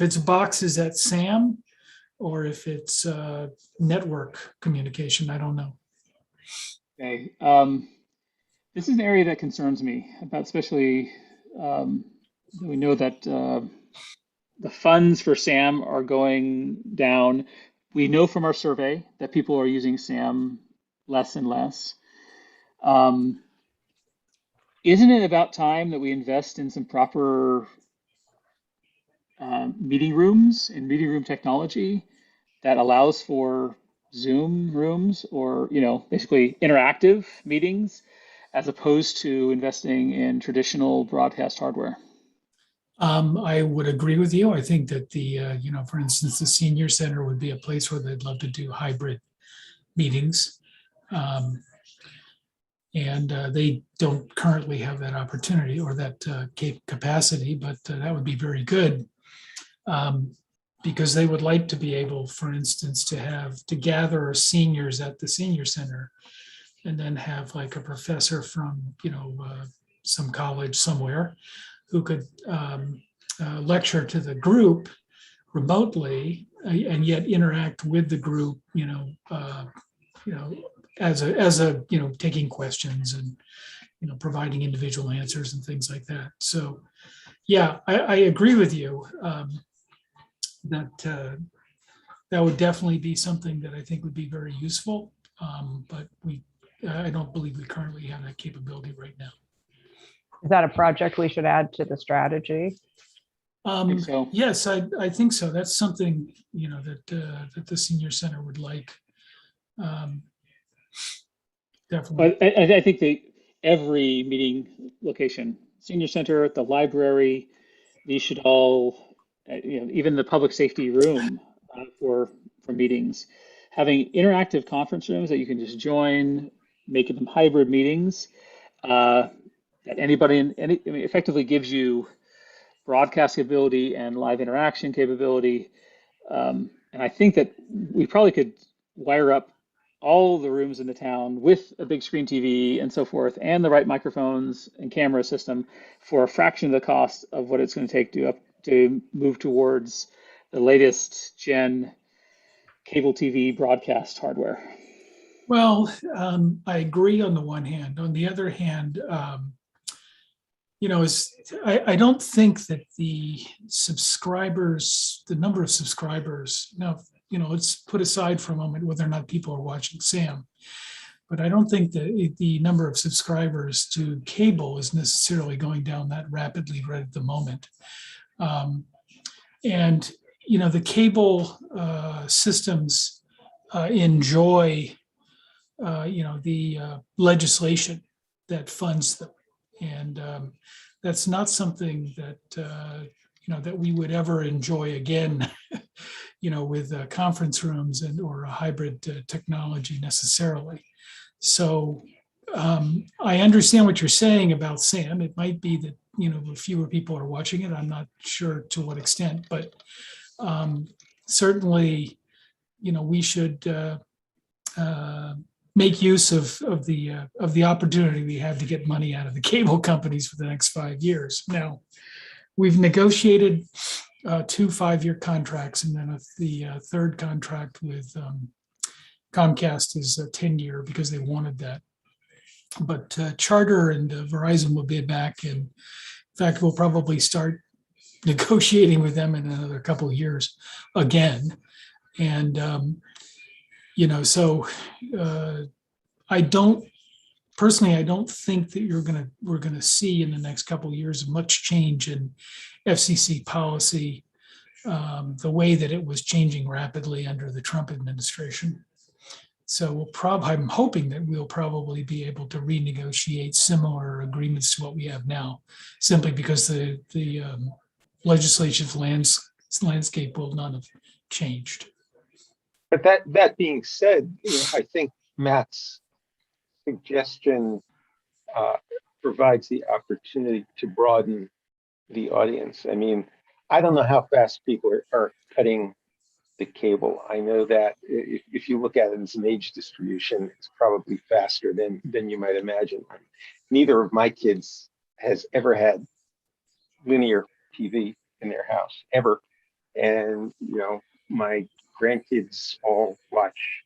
it's boxes at SAM or if it's network communication, I don't know. Okay. This is an area that concerns me about, especially we know that the funds for SAM are going down. We know from our survey that people are using SAM less and less. Isn't it about time that we invest in some proper meeting rooms and meeting room technology that allows for Zoom rooms or, basically interactive meetings, as opposed to investing in traditional broadcast hardware? I would agree with you. I think that for instance, the senior center would be a place where they'd love to do hybrid meetings. And they don't currently have that opportunity or that capacity, but that would be very good because they would like to be able, for instance, to gather seniors at the senior center and then have like a professor from, some college somewhere who could lecture to the group remotely and yet interact with the group, as taking questions and providing individual answers and things like that. So yeah, I agree with you that would definitely be something that I think would be very useful. But I don't believe we currently have that capability right now. Is that a project we should add to the strategy? I think so. Yes, I think so. That's something, that the senior center would like. Definitely. But I think every meeting location, senior center, the library, these should all, even the public safety room for meetings, having interactive conference rooms that you can just join, making them hybrid meetings, that anybody effectively gives you broadcast capability and live interaction capability. And I think that we probably could wire up all the rooms in the town with a big screen TV and so forth, and the right microphones and camera system for a fraction of the cost of what it's going to take to move towards the latest gen cable TV broadcast hardware. Well, I agree on the one hand. On the other hand, I don't think that the number of subscribers, now, let's put aside for a moment whether or not people are watching Sam, but I don't think that the number of subscribers to cable is necessarily going down that rapidly right at the moment. And, the cable systems enjoy the legislation that funds them. And that's not something that, that we would ever enjoy again, with conference rooms or a hybrid technology necessarily. So I understand what you're saying about Sam. It might be that, fewer people are watching it. I'm not sure to what extent, but certainly, we should make use of the opportunity we have to get money out of the cable companies for the next 5 years. Now, we've negotiated 2 5-year contracts, and then the third contract with Comcast is a 10-year because they wanted that. But Charter and Verizon will be back, and in fact, we'll probably start negotiating with them in another couple of years again. And so I don't think that we're gonna see in the next couple of years much change in FCC policy the way that it was changing rapidly under the Trump administration. So I'm hoping that we'll probably be able to renegotiate similar agreements to what we have now, simply because the legislative landscape will not have changed. But that being said, I think Matt's suggestion provides the opportunity to broaden the audience. I mean, I don't know how fast people are cutting the cable. I know that if you look at it as an age distribution, it's probably faster than you might imagine. Neither of my kids has ever had linear TV in their house, ever. And, my grandkids all watch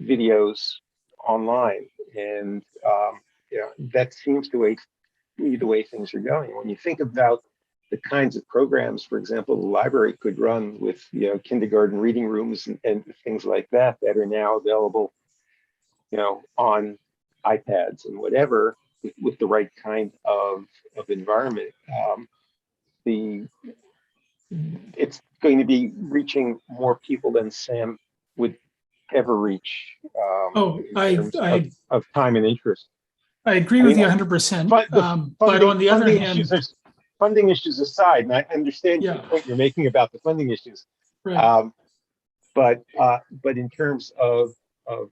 videos online. And, that seems to be the way things are going. When you think about the kinds of programs, for example, the library could run with, kindergarten reading rooms and things like that are now available, on iPads and whatever, with the right kind of environment. It's going to be reaching more people than Sam would ever reach in terms of time and interest. I agree with you 100%. But on the other hand, funding issues aside, and I understand the point you're making about the funding issues, right. But in terms of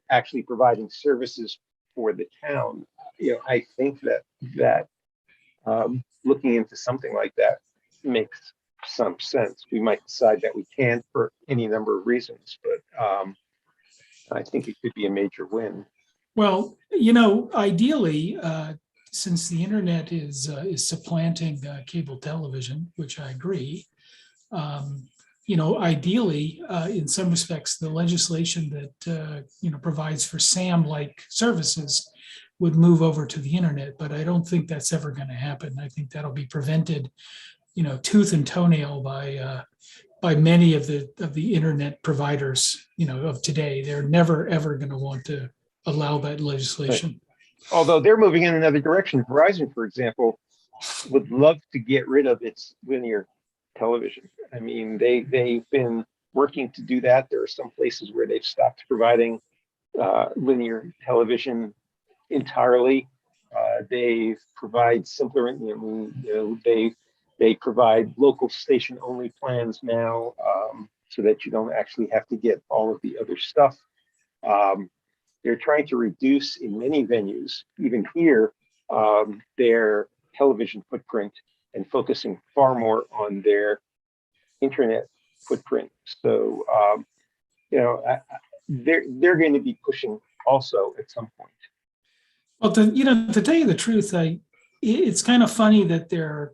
actually providing services for the town, I think that looking into something like that makes some sense. We might decide that we can't for any number of reasons, but I think it could be a major win. Well, ideally, since the internet is supplanting cable television, which I agree, ideally, in some respects, the legislation that provides for SAM-like services would move over to the internet, but I don't think that's ever going to happen. I think that'll be prevented, tooth and toenail by many of the internet providers, of today. They're never ever going to want to allow that legislation. Right. Although they're moving in another direction. Verizon, for example, would love to get rid of its linear television. I mean, they've been working to do that. There are some places where they've stopped providing linear television entirely. They provide simpler, they provide local station only plans now, so that you don't actually have to get all of the other stuff. They're trying to reduce in many venues, even here, their television footprint and focusing far more on their internet footprint. So, they're going to be pushing also at some point. Well, to tell you the truth, it's kind of funny that they're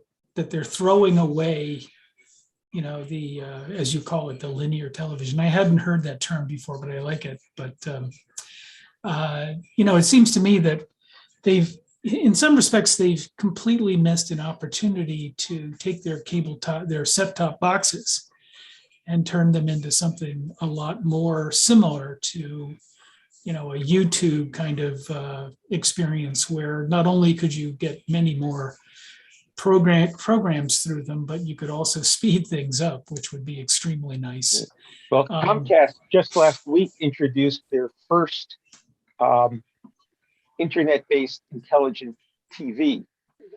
throwing away, the as you call it, the linear television. I hadn't heard that term before, but I like it. But It seems to me that in some respects, they've completely missed an opportunity to take their set-top boxes and turn them into something a lot more similar to, a YouTube kind of experience, where not only could you get many more programs through them, but you could also speed things up, which would be extremely nice. Well, Comcast just last week introduced their first internet-based intelligent TV,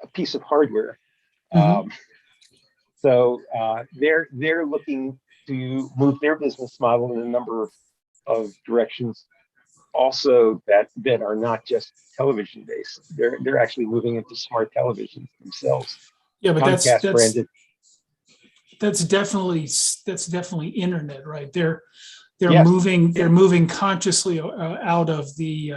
a piece of hardware. So they're looking to move their business model in a number of directions, also that are not just television based. They're actually moving into smart televisions themselves. Yeah, but Comcast branded. That's definitely internet, right? They're Yes. moving consciously out of the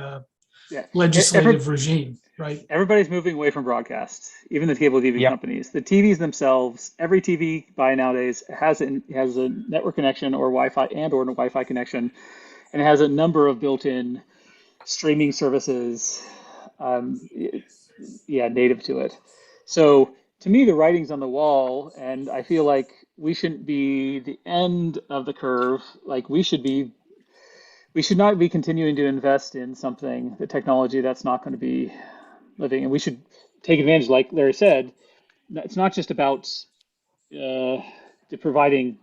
legislative regime, right? Everybody's moving away from broadcast, even the cable TV Yep. companies. The TVs themselves, every TV you buy nowadays has a network connection or Wi-Fi or a Wi-Fi connection, and it has a number of built-in streaming services, native to it. So to me, the writing's on the wall, and I feel like we shouldn't be the end of the curve. Like we should not be continuing to invest in the technology that's not going to be living, and we should take advantage. Like Larry said, it's not just about providing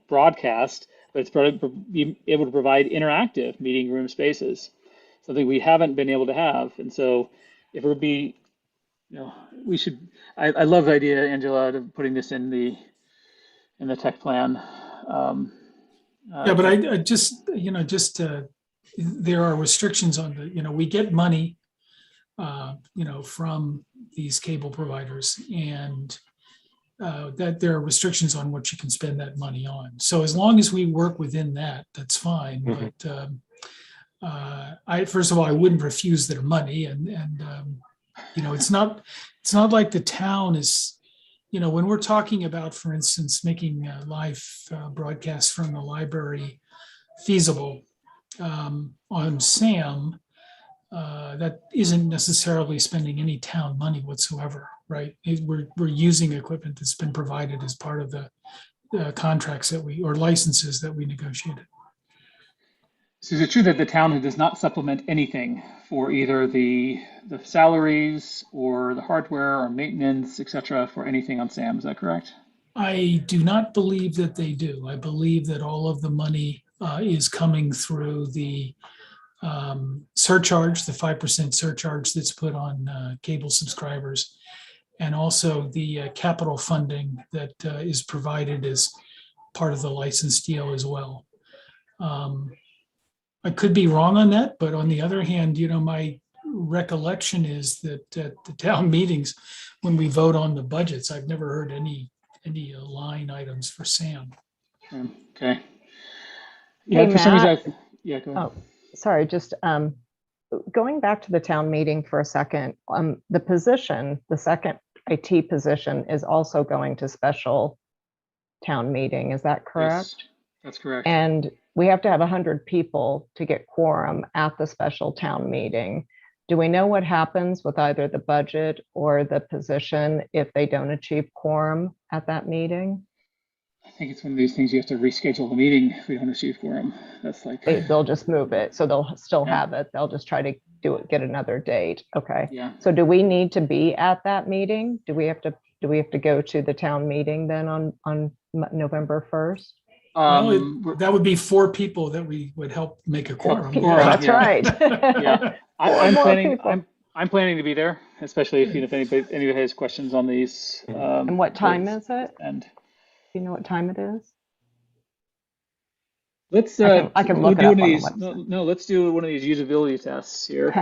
broadcast, but it's being able to provide interactive meeting room spaces, something we haven't been able to have. And so, if it would be, we should. I love the idea, Angela, of putting this in the tech plan. But I just there are restrictions on we get money, from these cable providers, and that there are restrictions on what you can spend that money on. So as long as we work within that, that's fine. Mm-hmm. But first of all, I wouldn't refuse their money, and it's not like the town is, when we're talking about, for instance, making live broadcasts from the library feasible on SAM, that isn't necessarily spending any town money whatsoever, right? We're using equipment that's been provided as part of the contracts or licenses that we negotiated. So is it true that the town does not supplement anything for either the salaries or the hardware or maintenance, et cetera, for anything on SAM? Is that correct? I do not believe that they do. I believe that all of the money is coming through the surcharge, the 5% surcharge that's put on cable subscribers, and also the capital funding that is provided as part of the license deal as well. I could be wrong on that, but on the other hand, my recollection is that at the town meetings, when we vote on the budgets, I've never heard any line items for SAM. Okay. Yeah, Hey, for some Matt. reason, go ahead. Oh, sorry, just going back to the town meeting for a second. The second IT position is also going to special town meeting. Is that correct? Yes, that's correct. And we have to have 100 people to get quorum at the special town meeting. Do we know what happens with either the budget or the position if they don't achieve quorum at that meeting? I think it's one of these things you have to reschedule the meeting if we don't achieve quorum. That's like They'll just move it, so they'll still have it. They'll just try to get another date. Okay. Yeah. So do we need to be at that meeting? Do we have to go to the town meeting then on November 1st? That would be 4 people that we would help make a quorum. That's right. Yeah, I'm planning to be there, especially if anybody has questions on these. And what time is it? And do you know what time it is? let's I can look it up on the website. No, let's do one of these usability tests here.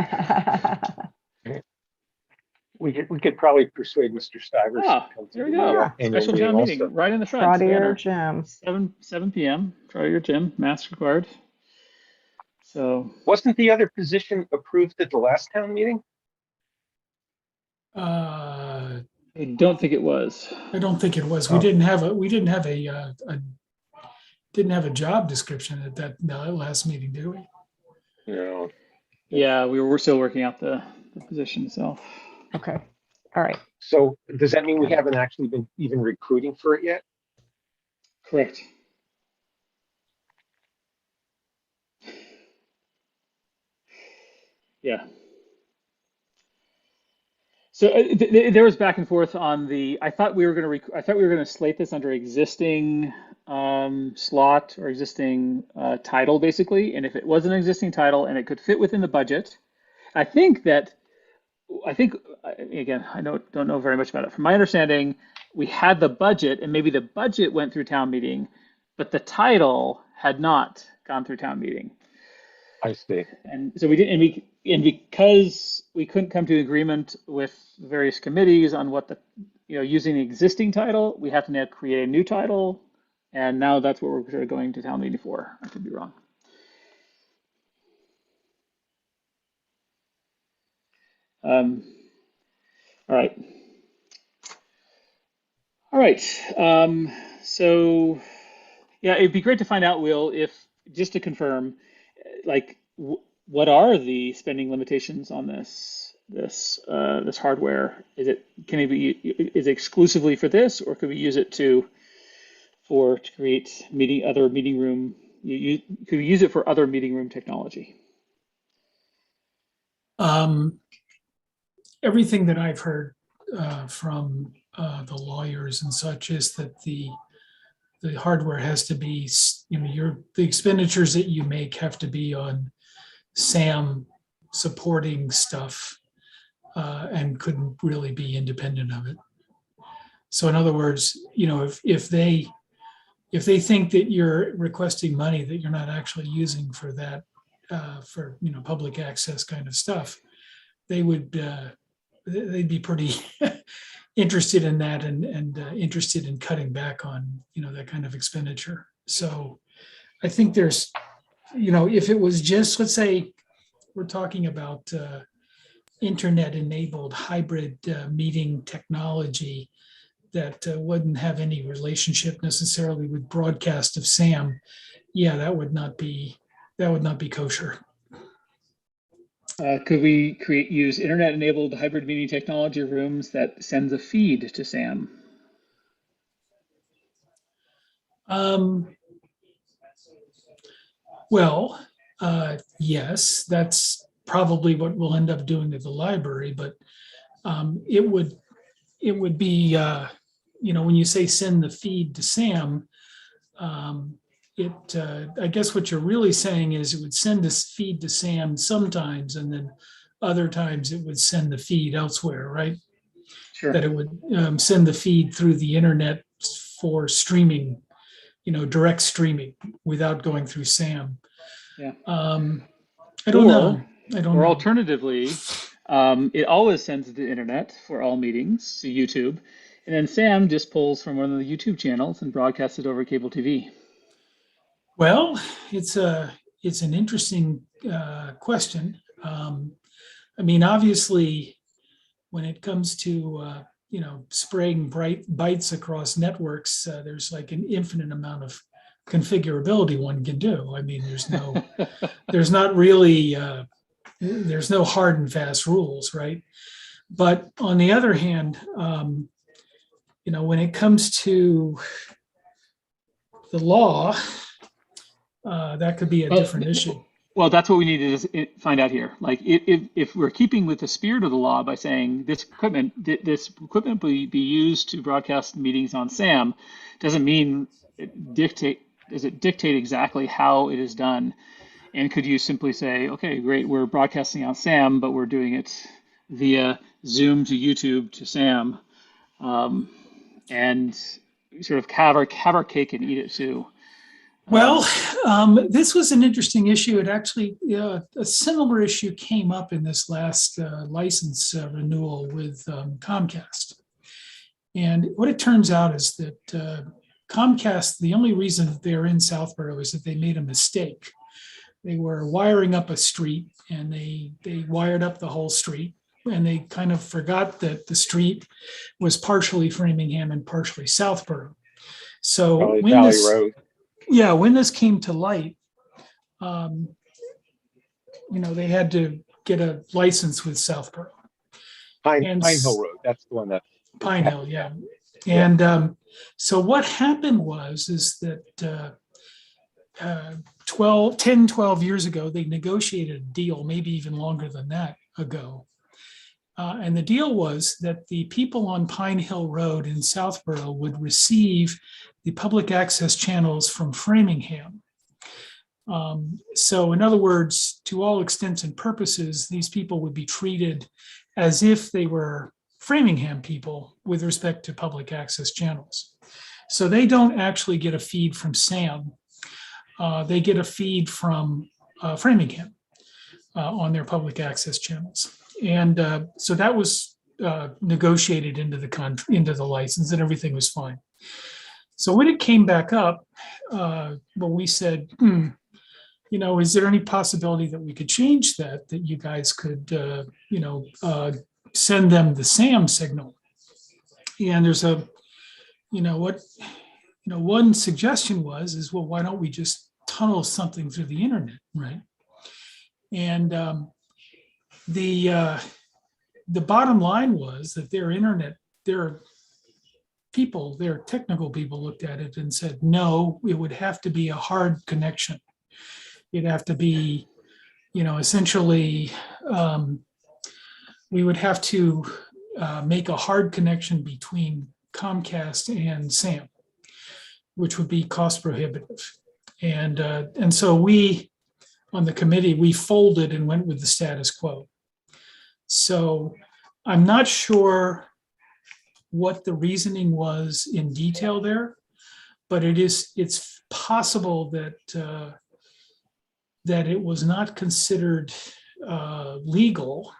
We could probably persuade Mr. Stivers to come to there we the go. annual Special town meeting also. right in the front. Trotter Gym. 7 p.m. Trotter Gym, mask required. So Wasn't the other position approved at the last town meeting? I I don't think it was. don't think it was. We didn't have a job description at that last meeting, did we? No. Yeah, we're still working out the position itself. Okay. All right. So does that mean we haven't actually been even recruiting for it yet? Correct. Yeah. So there was back and forth on the. I thought we were going to. I thought we were going to slate this under existing slot or existing title, basically. And if it was an existing title and it could fit within the budget, I think that. I think again, I don't know very much about it. From my understanding, we had the budget, and maybe the budget went through town meeting, but the title had not gone through town meeting. I see. And so we didn't, and because we couldn't come to agreement with various committees on what the, using the existing title, we have to now create a new title. And now that's what we're sort of going to town meeting for. I could be wrong. All right. All right. So yeah, it'd be great to find out, Will, if just to confirm, like, what are the spending limitations on this hardware? Is it exclusively for this, or could we use it to create other meeting room? Could we use it for other meeting room technology? Everything that I've heard from the lawyers and such is that the hardware has to be, the expenditures that you make have to be on SAM supporting stuff and couldn't really be independent of it. So in other words, if they think that you're requesting money that you're not actually using for that, for public access kind of stuff, they'd be pretty interested in that and interested in cutting back on that kind of expenditure. So I think there's, if it was just, let's say we're talking about internet enabled hybrid meeting technology that wouldn't have any relationship necessarily with broadcast of SAM, yeah, that would not be kosher. Could we use internet-enabled hybrid meeting technology rooms that sends a feed to SAM? Well, yes, that's probably what we'll end up doing at the library, but it would be, when you say send the feed to SAM, I guess what you're really saying is it would send a feed to SAM sometimes, and then other times it would send the feed elsewhere, right? Sure. That it would send the feed through the internet for streaming, direct streaming without going through SAM. Yeah. I don't know. Or alternatively, it always sends to the internet for all meetings to YouTube, and then SAM just pulls from one of the YouTube channels and broadcasts it over cable TV. Well, it's an interesting question. I mean, obviously, when it comes to spraying bright bytes across networks, there's like an infinite amount of configurability one can do. I mean, there's no hard and fast rules, right? But on the other hand, when it comes to the law, that could be a different issue. Well, that's what we need to find out here. Like, if we're keeping with the spirit of the law by saying this equipment will be used to broadcast meetings on SAM, doesn't mean does it dictate exactly how it is done? And could you simply say, okay, great, we're broadcasting on SAM, but we're doing it via Zoom to YouTube to SAM, and sort of have our cake and eat it too. Well, this was an interesting issue. It actually, a similar issue came up in this last license renewal with Comcast. And what it turns out is that Comcast, the only reason that they're in Southborough is that they made a mistake. They were wiring up a street, and they wired up the whole street, and they kind of forgot that the street was partially Framingham and partially Southborough. So Valley Road. Yeah, when this came to light, they had to get a license with Southborough. And Pine Hill Road, that's the one that. Pine Hill, yeah. Yeah. And so what happened is that 12 years ago, they negotiated a deal, maybe even longer than that ago. And the deal was that the people on Pine Hill Road in Southborough would receive the public access channels from Framingham. So in other words, to all extents and purposes, these people would be treated as if they were Framingham people with respect to public access channels. So they don't actually get a feed from SAM. They get a feed from Framingham on their public access channels. And so that was negotiated into the license, and everything was fine. So when it came back up, we said, is there any possibility that we could change that you guys could, send them the SAM signal? And there's one suggestion was, well, why don't we just tunnel something through the internet, right? And the bottom line was that their technical people looked at it and said, no, it would have to be a hard connection. It'd have to be, essentially, we would have to make a hard connection between Comcast and SAM, which would be cost prohibitive. And so we, on the committee, we folded and went with the status quo. So I'm not sure what the reasoning was in detail there, but it's possible that it was not considered legal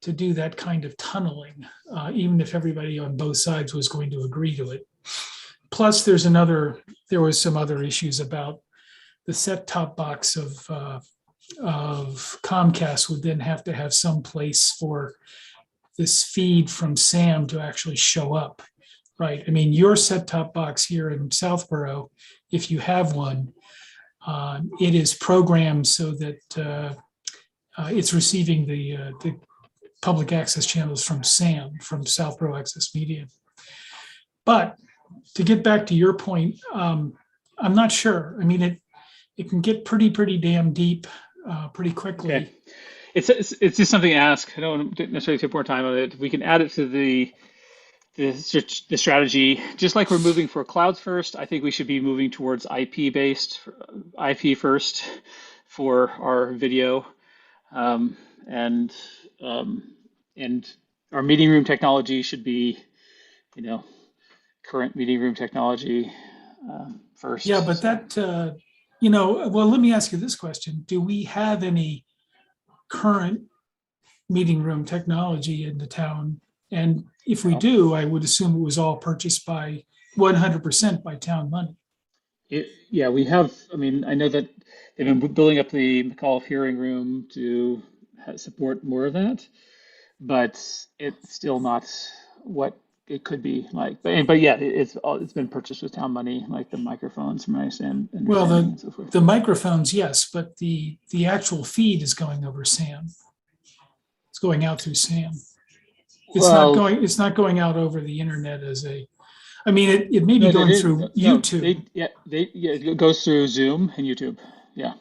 to do that kind of tunneling, even if everybody on both sides was going to agree to it. Plus, there was some other issues about the set-top box of Comcast would then have to have some place for this feed from SAM to actually show up, right? I mean, your set-top box here in Southborough, if you have one, it is programmed so that it's receiving the public access channels from SAM, from Southborough Access Media. But to get back to your point, I'm not sure. I mean, it can get pretty damn deep pretty quickly. Okay. It's just something to ask. I don't want to necessarily take more time on it. We can add it to the strategy. Just like we're moving for clouds first, I think we should be moving towards IP first for our video, and our meeting room technology should be, current meeting room technology first. Yeah, but that well, let me ask you this question: do we have any current meeting room technology in the town? And if we do, I would assume it was all purchased by 100% by town money. Yeah, we have. I mean, I know that they've been building up the McAuliffe hearing room to support more of that, but it's still not what it could be like. But yeah, it's been purchased with town money, like the microphones, from my understanding. Well, And so forth. the microphones, yes, but the actual feed is going over SAM. It's going out through SAM. It's not going out over the internet I mean, it may be going through YouTube. It goes through Zoom and YouTube. Yeah.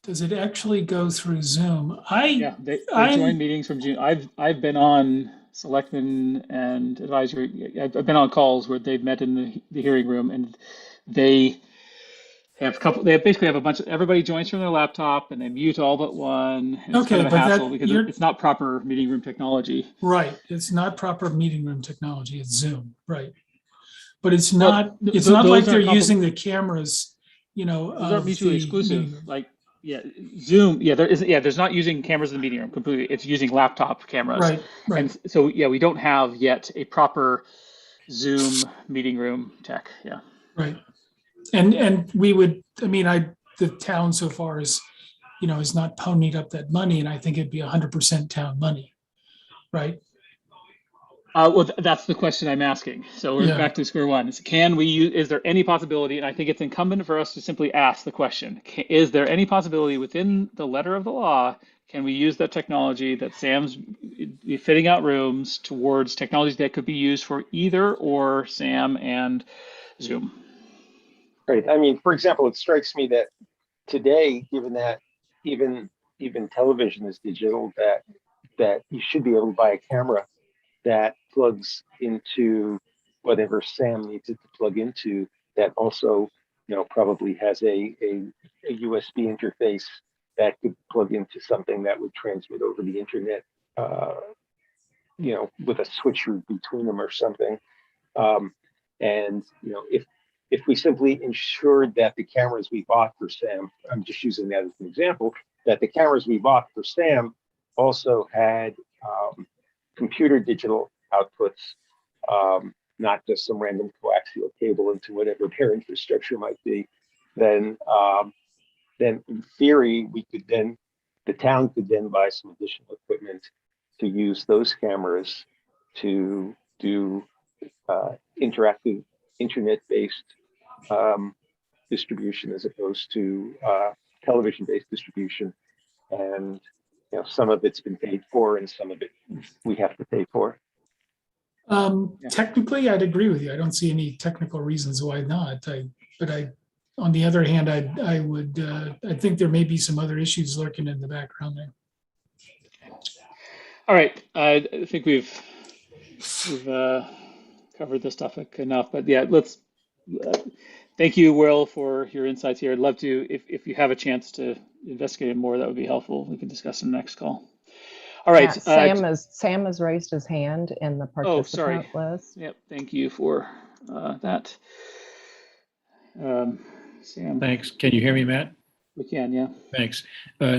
Does it actually go through Zoom? They join meetings from Zoom. I've been on selectmen and advisory. I've been on calls where they've met in the hearing room, and they basically have a bunch of, everybody joins from their laptop and they mute all but one. And it's kind of a hassle because it's not proper meeting room technology. Right. It's not proper meeting room technology. It's Zoom. Right. But it's not like they're using the cameras, those aren't mutually exclusive. Zoom. There's not using cameras in the meeting room completely. It's using laptop cameras. Right. And so, we don't have yet a proper Zoom meeting room tech. Yeah. Right. And we would, the town so far is not ponied up that money, and I think it'd be 100% town money, right? Well, that's the question I'm asking. So we're Yeah. back to square one. Can we use, is there any possibility, and I think it's incumbent for us to simply ask the question, is there any possibility within the letter of the law, can we use that technology that Sam's fitting out rooms towards technologies that could be used for either or Sam and Zoom? Right. I mean, for example, it strikes me that today, given that even even television is digital, that you should be able to buy a camera that plugs into whatever Sam needs it to plug into. That also, probably has a USB interface that could plug into something that would transmit over the internet. Uh, with a switch between them or something. And if we simply ensured that the cameras we bought for Sam, I'm just using that as an example, that the cameras we bought for Sam also had computer digital outputs, not just some random coaxial cable into whatever their infrastructure might be, then in theory the town could then buy some additional equipment to use those cameras to do interactive internet-based distribution as opposed to television-based distribution. And some of it's been paid for, and some of it we have to pay for. Technically, I'd agree with you. I don't see any technical reasons why not. On the other hand, I think there may be some other issues lurking in the background there. All right, I think we've covered this topic enough, but yeah, let's thank you, Will, for your insights here. I'd love to, if you have a chance to investigate more, that would be helpful. We can discuss in the next call. All right. Yeah, Sam has raised his hand in the participant list. Yep. Thank you for that. Sam. Thanks. Can you hear me, Matt? We can, yeah. Thanks.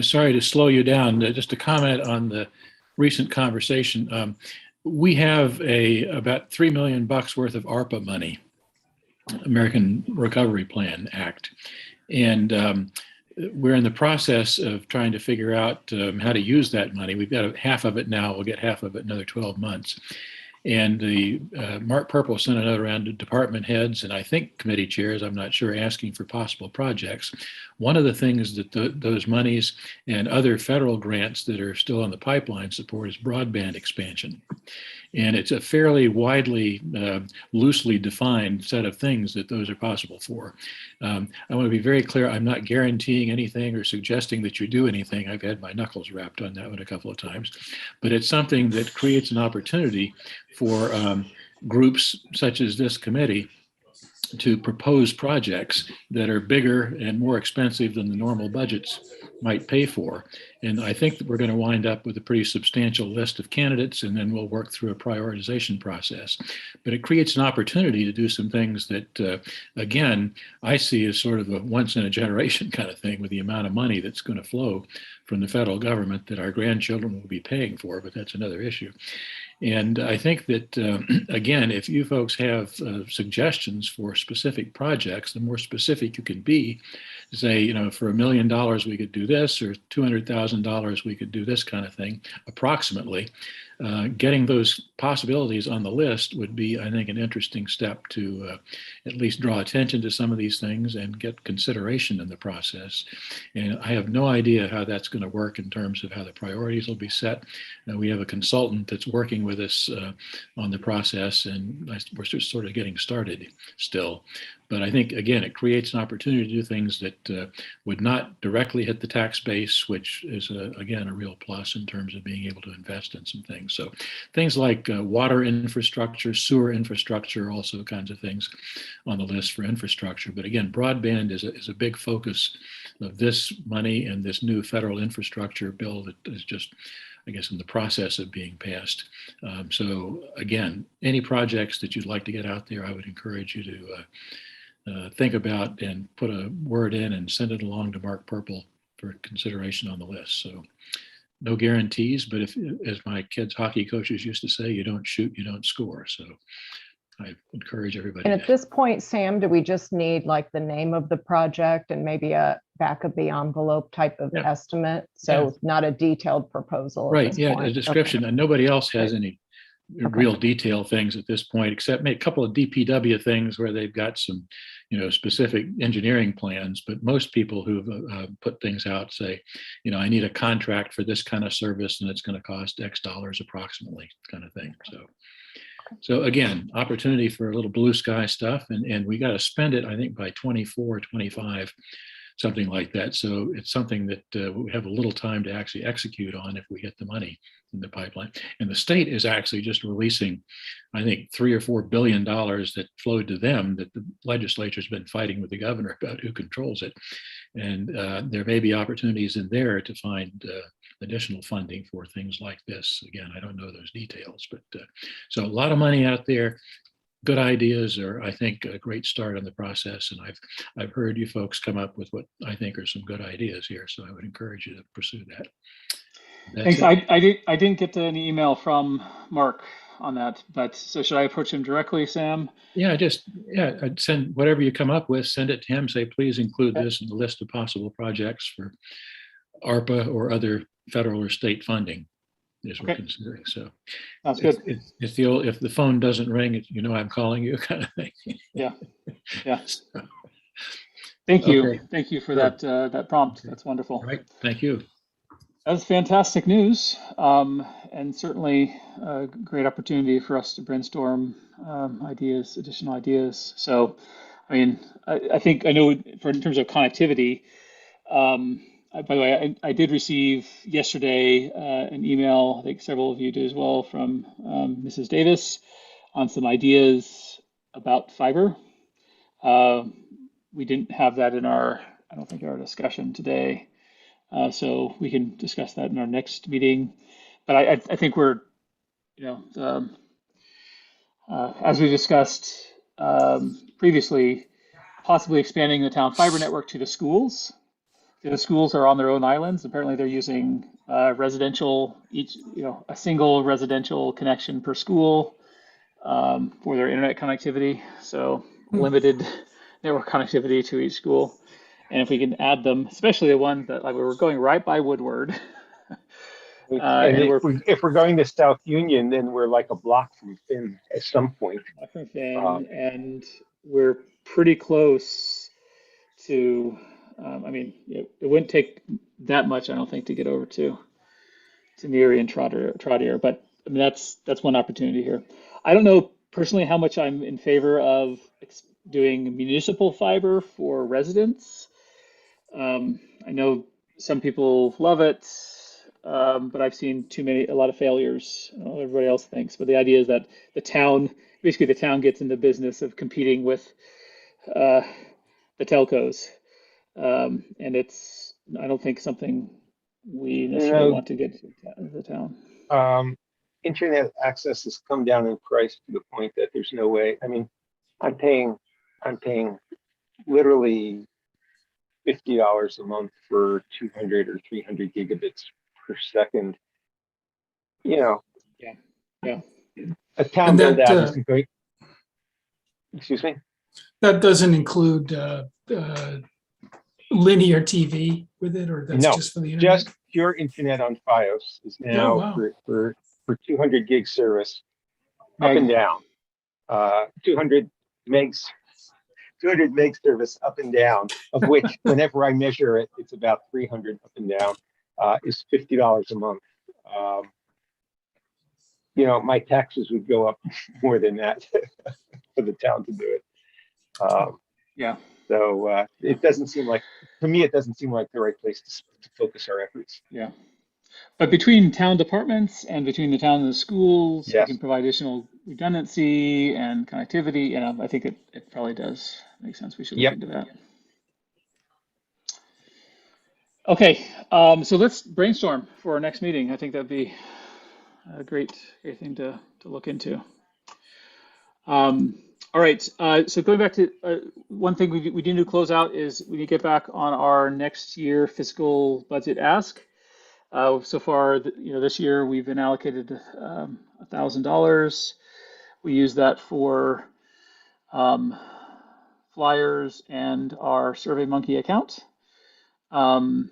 Sorry to slow you down. Just to comment on the recent conversation. We have about $3 million worth of ARPA money, American Recovery Plan Act. And we're in the process of trying to figure out how to use that money. We've got half of it now. We'll get half of it in another 12 months. And the Mark Purple sent a note around to department heads and I think committee chairs, I'm not sure, asking for possible projects. One of the things that those monies and other federal grants that are still in the pipeline support is broadband expansion. And it's a fairly widely, loosely defined set of things that those are possible for. I want to be very clear, I'm not guaranteeing anything or suggesting that you do anything. I've had my knuckles wrapped on that one a couple of times. But it's something that creates an opportunity for groups such as this committee to propose projects that are bigger and more expensive than the normal budgets might pay for. And I think that we're going to wind up with a pretty substantial list of candidates, and then we'll work through a prioritization process. But it creates an opportunity to do some things that, again, I see as sort of a once in a generation kind of thing with the amount of money that's going to flow from the federal government that our grandchildren will be paying for, but that's another issue. And I think that, again, if you folks have suggestions for specific projects, the more specific you can be, say, for $1 million we could do this, or $200,000 we could do this kind of thing, approximately. Getting those possibilities on the list would be, I think, an interesting step to at least draw attention to some of these things and get consideration in the process. And I have no idea how that's going to work in terms of how the priorities will be set. We have a consultant that's working with us on the process, and we're just sort of getting started still. But I think, again, it creates an opportunity to do things that would not directly hit the tax base, which is, again, a real plus in terms of being able to invest in some things. So things like water infrastructure, sewer infrastructure, also kinds of things on the list for infrastructure. But again, broadband is a big focus of this money and this new federal infrastructure bill that is just, I guess, in the process of being passed. So again, any projects that you'd like to get out there, I would encourage you to think about and put a word in and send it along to Mark Purple for consideration on the list. So no guarantees, but if, as my kids' hockey coaches used to say, you don't shoot, you don't score. So I encourage everybody. And at this point, Sam, do we just need like the name of the project and maybe a back of the envelope type of estimate? So not a detailed proposal. Right. Yeah. A description. Okay. And nobody else has any real detail things at this point, except maybe a couple of DPW things where they've got some, specific engineering plans. But most people who've put things out say, I need a contract for this kind of service and it's going to cost X dollars approximately, kind of thing. So again, opportunity for a little blue sky stuff, and we got to spend it, I think, by 24, 25, something like that. So it's something that we have a little time to actually execute on if we get the money in the pipeline. And the state is actually just releasing, I think, $3 or $4 billion that flowed to them that the legislature's been fighting with the governor about who controls it. And there may be opportunities in there to find additional funding for things like this. Again, I don't know those details, but so a lot of money out there. Good ideas are, I think, a great start on the process. And I've heard you folks come up with what I think are some good ideas here. So I would encourage you to pursue that. Thanks. I didn't get any email from Mark on that, but so should I approach him directly, Sam? Yeah, I'd send whatever you come up with, send it to him. Say, please include this in the list of possible projects for ARPA or other federal or state funding. Is we're considering. So that's good. It's the old, if the phone doesn't ring, I'm calling you kind of thing. Yeah. So, thank you. Thank you for that prompt. That's wonderful. Right. Thank you. That's fantastic news, and certainly a great opportunity for us to brainstorm additional ideas. So, I think I know in terms of connectivity. By the way, I did receive yesterday an email, I think several of you did as well, from Mrs. Davis on some ideas about fiber. We didn't have that in I don't think, our discussion today. So we can discuss that in our next meeting. But I think we're, as we discussed previously, possibly expanding the town fiber network to the schools. The schools are on their own islands. Apparently, they're using residential, a single residential connection per school for their internet connectivity. So limited network connectivity to each school. And if we can add them, especially the ones that we're going right by Woodward. If we're going to South Union, then we're like a block from Finn at some point. And we're pretty close to. It wouldn't take that much, I don't think, to get over to Neary and Trotter, but that's one opportunity here. I don't know personally how much I'm in favor of doing municipal fiber for residents. I know some people love it, but I've seen a lot of failures. I don't know what everybody else thinks, but the idea is that the town gets in the business of competing with the telcos. And it's, I don't think, something we necessarily want to get to the town. Internet access has come down in price to the point that there's no way. I'm paying literally $50 a month for 200 or 300 gigabits per second. Yeah. A town build out isn't great. Excuse me? That doesn't include linear TV with it, or that's just for the internet? Just pure internet on Fios is now for 200 gig service up and down. 200 meg service up and down, of which whenever I measure it, it's about 300 up and down, is $50 a month. My taxes would go up more than that for the town to do it. So it doesn't seem like, to me, the right place to focus our efforts. Yeah. But between town departments and between the town and the schools, we can provide additional redundancy and connectivity. I think it probably does make sense. We should look into that. Okay. So let's brainstorm for our next meeting. I think that'd be a great thing to look into. All right, so going back to one thing we need to close out is we need to get back on our next year fiscal budget ask. So far, this year we've been allocated $1,000. We use that for flyers and our SurveyMonkey account. And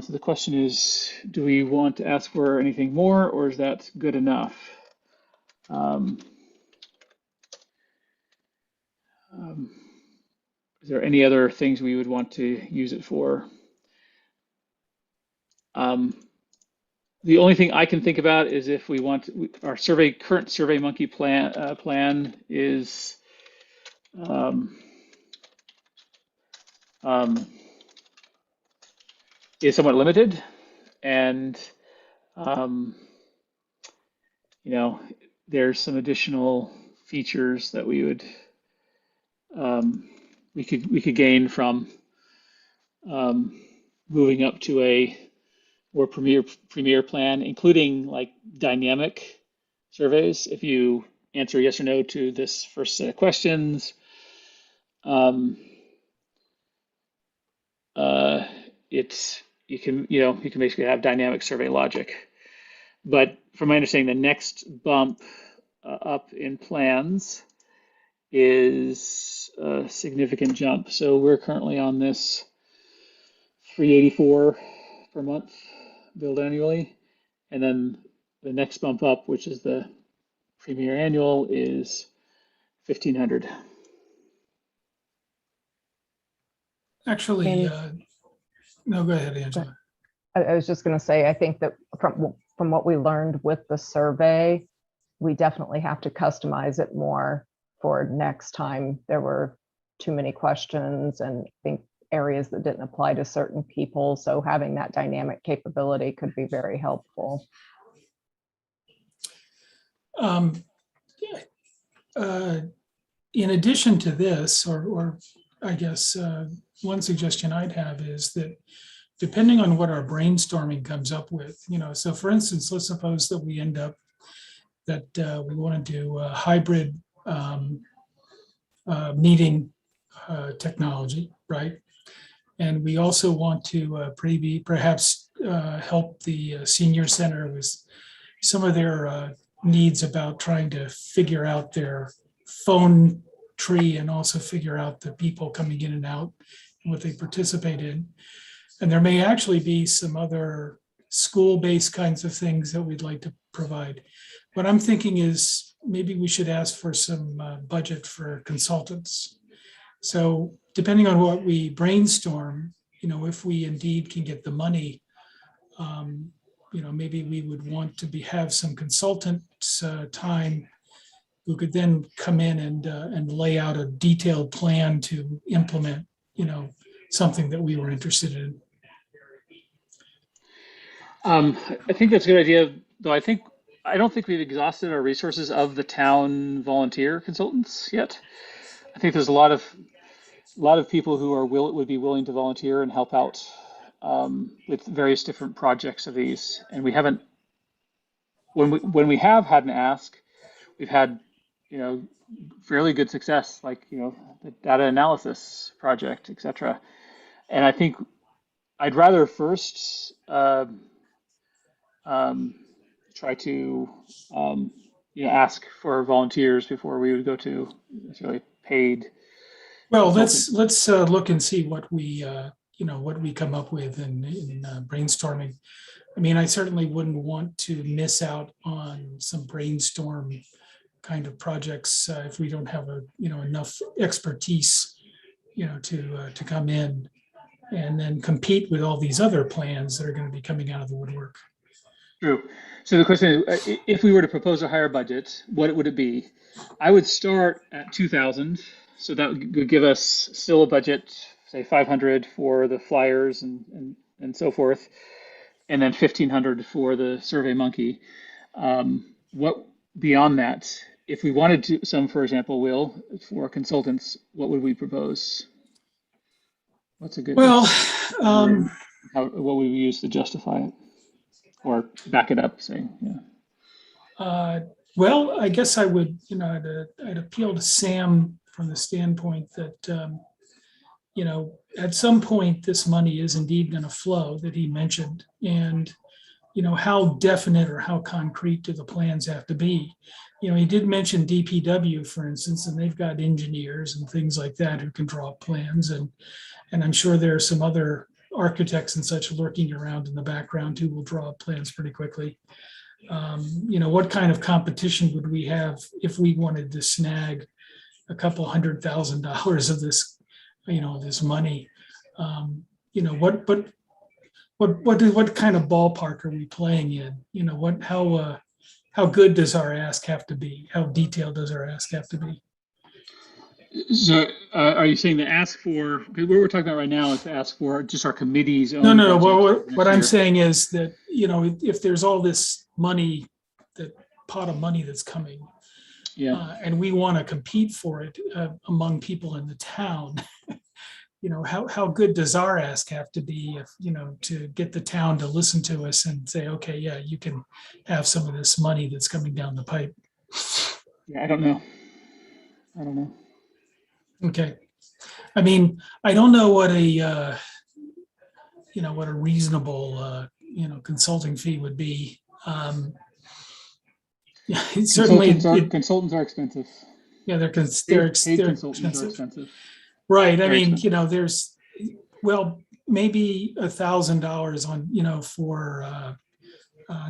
so the question is, do we want to ask for anything more, or is that good enough? Um, is there any other things we would want to use it for? The only thing I can think about is if we want our current SurveyMonkey plan is somewhat limited, and you know, there's some additional features that we would we could gain from moving up to a more premier plan, including like dynamic surveys. If you answer yes or no to this first set of questions, it's you can basically have dynamic survey logic. But from my understanding, the next bump up in plans is a significant jump. So we're currently on this 384 per month billed annually, and then the next bump up, which is the premier annual, is 1,500. Actually, And no, go ahead, Angela. I was just going to say, I think that from what we learned with the survey, we definitely have to customize it more for next time. There were too many questions and I think areas that didn't apply to certain people. So having that dynamic capability could be very helpful. In addition to this, or I guess one suggestion I'd have is that depending on what our brainstorming comes up with, so for instance, let's suppose that we end up that we want to do a hybrid meeting technology, right? And we also want to perhaps help the senior center with some of their needs about trying to figure out their phone tree and also figure out the people coming in and out and what they participate in. And there may actually be some other school-based kinds of things that we'd like to provide. What I'm thinking is maybe we should ask for some budget for consultants. So depending on what we brainstorm, if we indeed can get the money, maybe we would want to have some consultants time who could then come in and lay out a detailed plan to implement, something that we were interested in. I think that's a good idea, though. I don't think we've exhausted our resources of the town volunteer consultants yet. I think there's a lot of people who would be willing to volunteer and help out with various different projects of these. And we haven't, when we have had an ask, we've had, fairly good success, like, the data analysis project, etc. And I think I'd rather first try to ask for volunteers before we would go to necessarily paid. Well, let's look and see what we what we come up with in brainstorming. I mean, I certainly wouldn't want to miss out on some brainstorm kind of projects if we don't have enough expertise to come in and then compete with all these other plans that are going to be coming out of the woodwork. True. So the question is, if we were to propose a higher budget, what would it be? I would start at 2,000. So that would give us still a budget, say 500 for the flyers and so forth, and then 1,500 for the SurveyMonkey. What beyond that, if we wanted to, for example, for consultants, what would we propose? What's a good? Well, what would we use to justify it or back it up? Say, yeah. Well, I guess I would, I'd appeal to Sam from the standpoint that, at some point this money is indeed going to flow that he mentioned, and how definite or how concrete do the plans have to be? He did mention DPW, for instance, and they've got engineers and things like that who can draw up plans, and I'm sure there are some other architects and such lurking around in the background who will draw up plans pretty quickly. What kind of competition would we have if we wanted to snag a couple $100,000 of this, this money? What kind of ballpark are we playing in? How good does our ask have to be? How detailed does our ask have to be? So, are you saying to ask for, because what we're talking about right now is to ask for just our committee's No, own no, no. budget What, next what I'm year? saying is that, if there's all this money, that pot of money that's coming, Yeah, and we want to compete for it among people in the town, how good does our ask have to be if, to get the town to listen to us and say, okay, yeah, you can have some of this money that's coming down the pipe. yeah, I don't know. I don't know. Okay. I mean, I don't know what what a reasonable, consulting fee would be. Yeah, it's certainly, Consultants are expensive. yeah, they're Paid they're consultants are expensive. expensive. Right. I Very mean, expensive. well, maybe $1,000 on, for,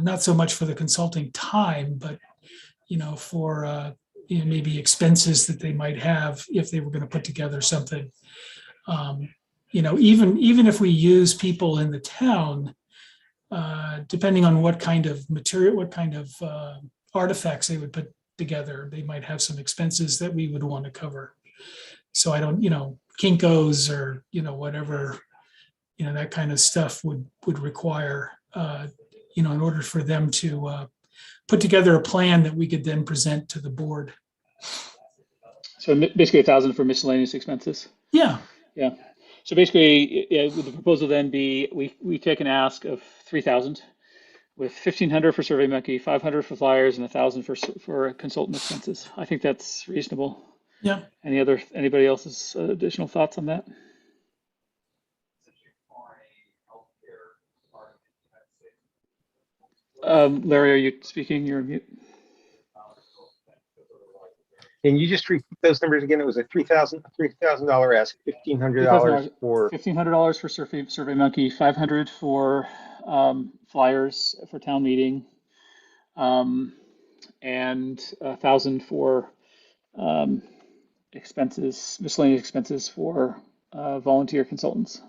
not so much for the consulting time, but, for, maybe expenses that they might have if they were going to put together something. Even if we use people in the town, depending on what kind of material, what kind of artifacts they would put together, they might have some expenses that we would want to cover. So I don't, Kinko's or, whatever, that kind of stuff would require, in order for them to put together a plan that we could then present to the board. So basically 1,000 for miscellaneous expenses. Yeah. Yeah. So basically, yeah, would the proposal then be we take an ask of 3,000 with 1,500 for SurveyMonkey, 500 for flyers, and 1,000 for consultant expenses. I think that's reasonable. Yeah. Anybody else's additional thoughts on that? Larry, are you speaking? You're on mute. Can you just repeat those numbers again? It was a $3,000 ask, $1,500 for. $1,500 for SurveyMonkey, 500 for flyers for town meeting, and 1,000 for expenses, miscellaneous expenses for volunteer consultants.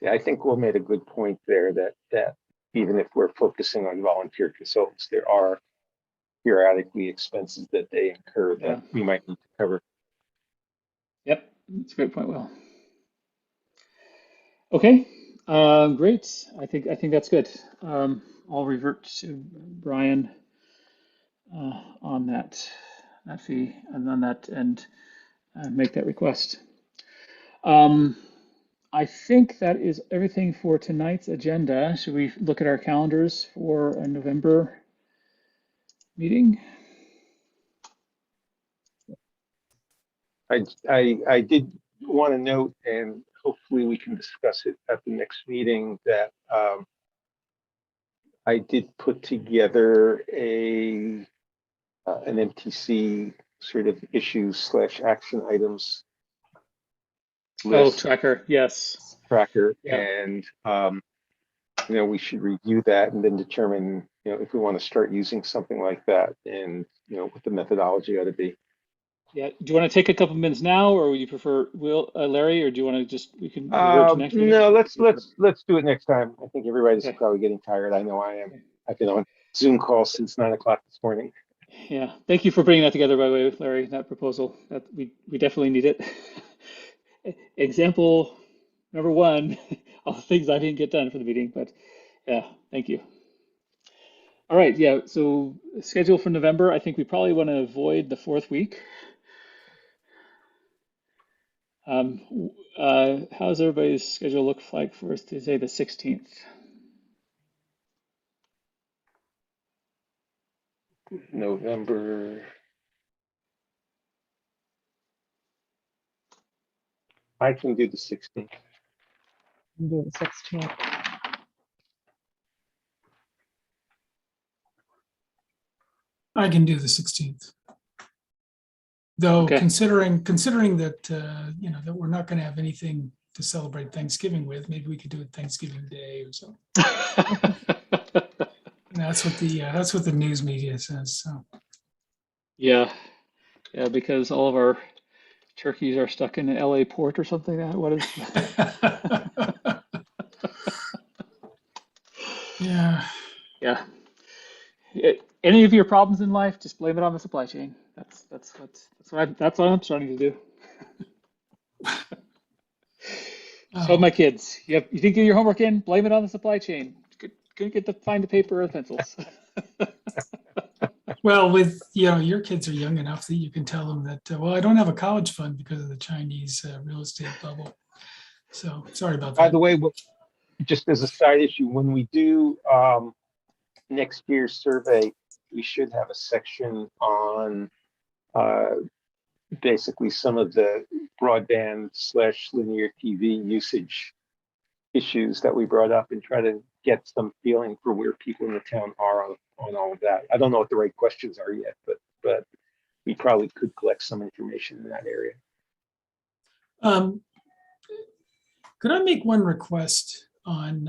Yeah, I think Will made a good point there that even if we're focusing on volunteer consultants, there are periodically expenses that they incur that we might need to cover. Yep, that's a great point, Will. Okay, great. I think that's good. I'll revert to Brian on that fee and on that and make that request. I think that is everything for tonight's agenda. Should we look at our calendars for a November meeting? I did want to note, and hopefully we can discuss it at the next meeting, that I did put together an MTC sort of issues / action items list Tracker, yes. tracker, Yeah. and we should review that and then determine if we want to start using something like that, and what the methodology ought to be. Yeah. Do you want to take a couple minutes now, or would you prefer Larry, or do you want to we can revert to next meeting? No, let's do it next time. I think everybody's Okay. probably getting tired. I know I am. I've been on Zoom calls since 9 o'clock this morning. Yeah. Thank you for bringing that together, by the way, Larry. That proposal that we definitely need it. Example number one, all the things I didn't get done for the meeting, but yeah, thank you. All right, yeah, so schedule for November, I think we probably want to avoid the fourth week. How's everybody's schedule look like for us to say the 16th? November. I can do the 16th. Do the 16th. I can do the 16th. Though Okay. considering that, that we're not going to have anything to celebrate Thanksgiving with, maybe we could do it Thanksgiving Day or something. That's what the news media says. So. Yeah, because all of our turkeys are stuck in an LA port or something. What is? Yeah. Yeah. Any of your problems in life, just blame it on the supply chain. That's what I'm starting to do. So my kids, you think get your homework in, blame it on the supply chain. Couldn't get to find the paper or pencils. Well, with your kids are young enough that you can tell them that. Well, I don't have a college fund because of the Chinese real estate bubble. So sorry about that. By the way, just as a side issue, when we do next year's survey, we should have a section on basically some of the broadband / linear TV usage issues that we brought up and try to get some feeling for where people in the town are on all of that. I don't know what the right questions are yet, but we probably could collect some information in that area. Could I make one request on?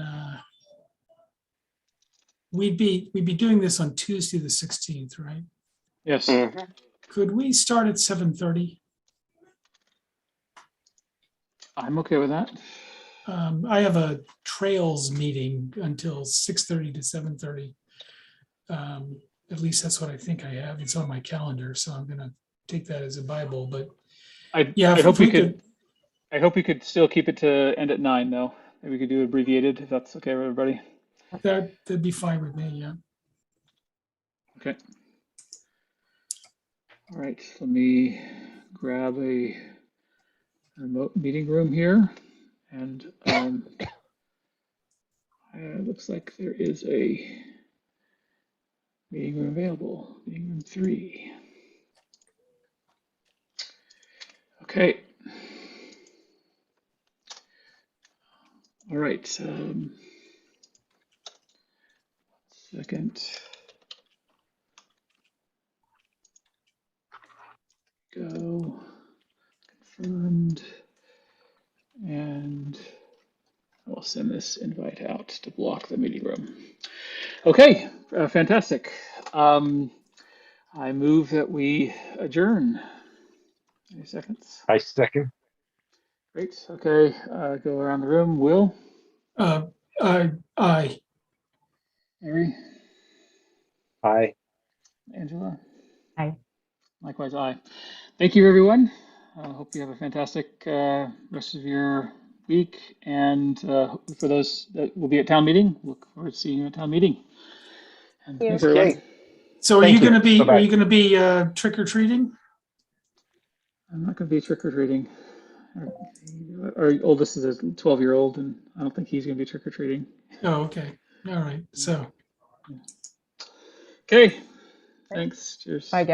We'd be doing this on Tuesday the 16th, right? Yes. Mm-hmm. Could we start at 7:30? I'm okay with that. I have a trails meeting until 6:30 to 7:30. At least that's what I think I have. It's on my calendar, so I'm going to take that as a Bible. But I if hope we we could. I hope we could still keep it to end at 9, though. Maybe we could do abbreviated if that's okay with everybody. That'd be fine with me. Yeah. Okay. All right. Let me grab a remote meeting room here, and looks like there is a meeting room available. Meeting room 3. Okay. All right. Second. Go. Confirmed. And I will send this invite out to block the meeting room. Okay, fantastic. I move that we adjourn. Any seconds? I second. Great. Okay, go around the room. Will? Aye. Mary? Aye. Angela? Aye. Likewise, aye. Thank you, everyone. I hope you have a fantastic rest of your week. And for those that will be at town meeting, look forward to seeing you at town meeting. And thanks, everyone. Okay. So are Thank you going to be? Bye-bye. Are you going to be trick or treating? I'm not going to be trick or treating. Our oldest is a 12-year-old, and I don't think he's going to be trick or treating. Oh, okay. All right. So. Okay. Thanks. Cheers. Bye, guys.